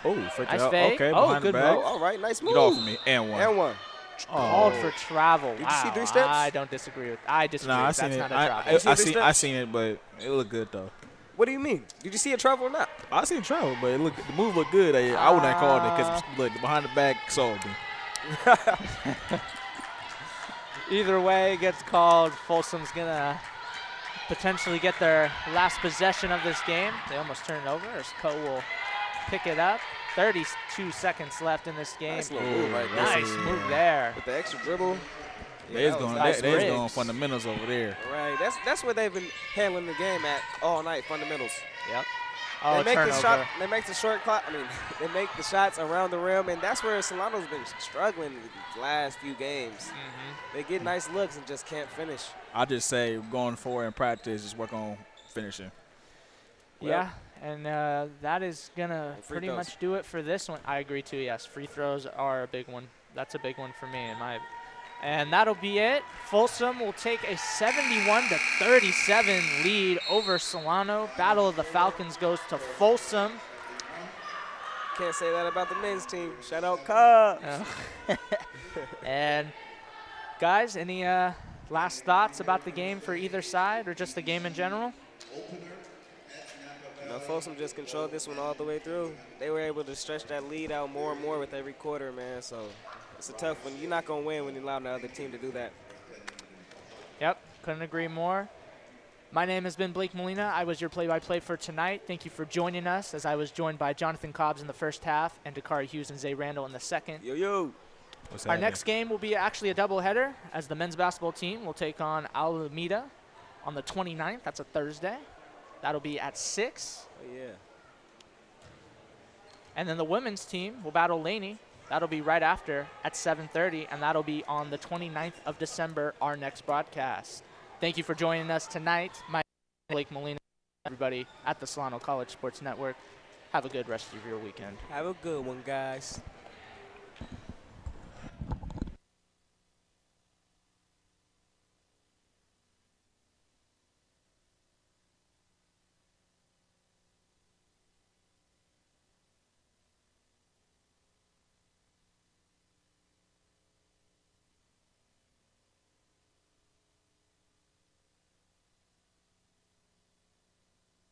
Oh, fake nice out. fake. Okay, oh, behind good the back. move. All right, nice move. Get off of me. And one. And one. Called for travel. Did you wow. see 3 steps? I don't disagree with. I disagree. Nah, I That's seen it. not a travel. I seen it, but it looked good though. What do you mean? Did you see a travel or not? I seen travel, but the move looked good. I wouldn't have called it because look, the behind the back sold me. Either way, it gets called. Folsom's gonna potentially get their last possession of this game. They almost turn it over as Ko will pick it up. 32 seconds left in this game. Nice little move right there. Nice move there. With the extra dribble. They's going fundamentals over there. Right. That's where they've been handling the game at all night. Fundamentals. Yep. Oh, they make turnover. the shot. They make the short clock. I mean, they make the shots around the rim, and that's where Solano's been struggling the last few games. They get nice looks and just can't finish. I just say going forward in practice, just work on finishing. Yeah, and that is gonna free pretty throws. much do it for this one. I agree too. Yes, free throws are a big one. That's a big one for me. And that'll be it. Folsom will take a 71-37 lead over Solano. Battle of the Falcons goes to Folsom. Can't say that about the men's team. Shout out Cubs. And guys, any last thoughts about the game for either side or just the game in general? No, Folsom just controlled this one all the way through. They were able to stretch that lead out more and more with every quarter, man. So it's a tough one. You're not going to win when you allow the other team to do that. Yep, couldn't agree more. My name has been Blake Molina. I was your play-by-play for tonight. Thank you for joining us, as I was joined by Jonathan Cobbs in the first half and Dakari Hughes and Zay Randall in the second. Yo. Our next game will be actually a doubleheader, as the men's basketball team will take on Alameda on the 29th. That's a Thursday. That'll be at 6. Oh, yeah. And then the women's team will battle Laney. That'll be right after at 7:30, and that'll be on the 29th of December, our next broadcast. Thank you for joining us tonight. My name is Blake Molina, everybody at the Solano College Sports Network. Have a good rest of your weekend. Have a good one, guys.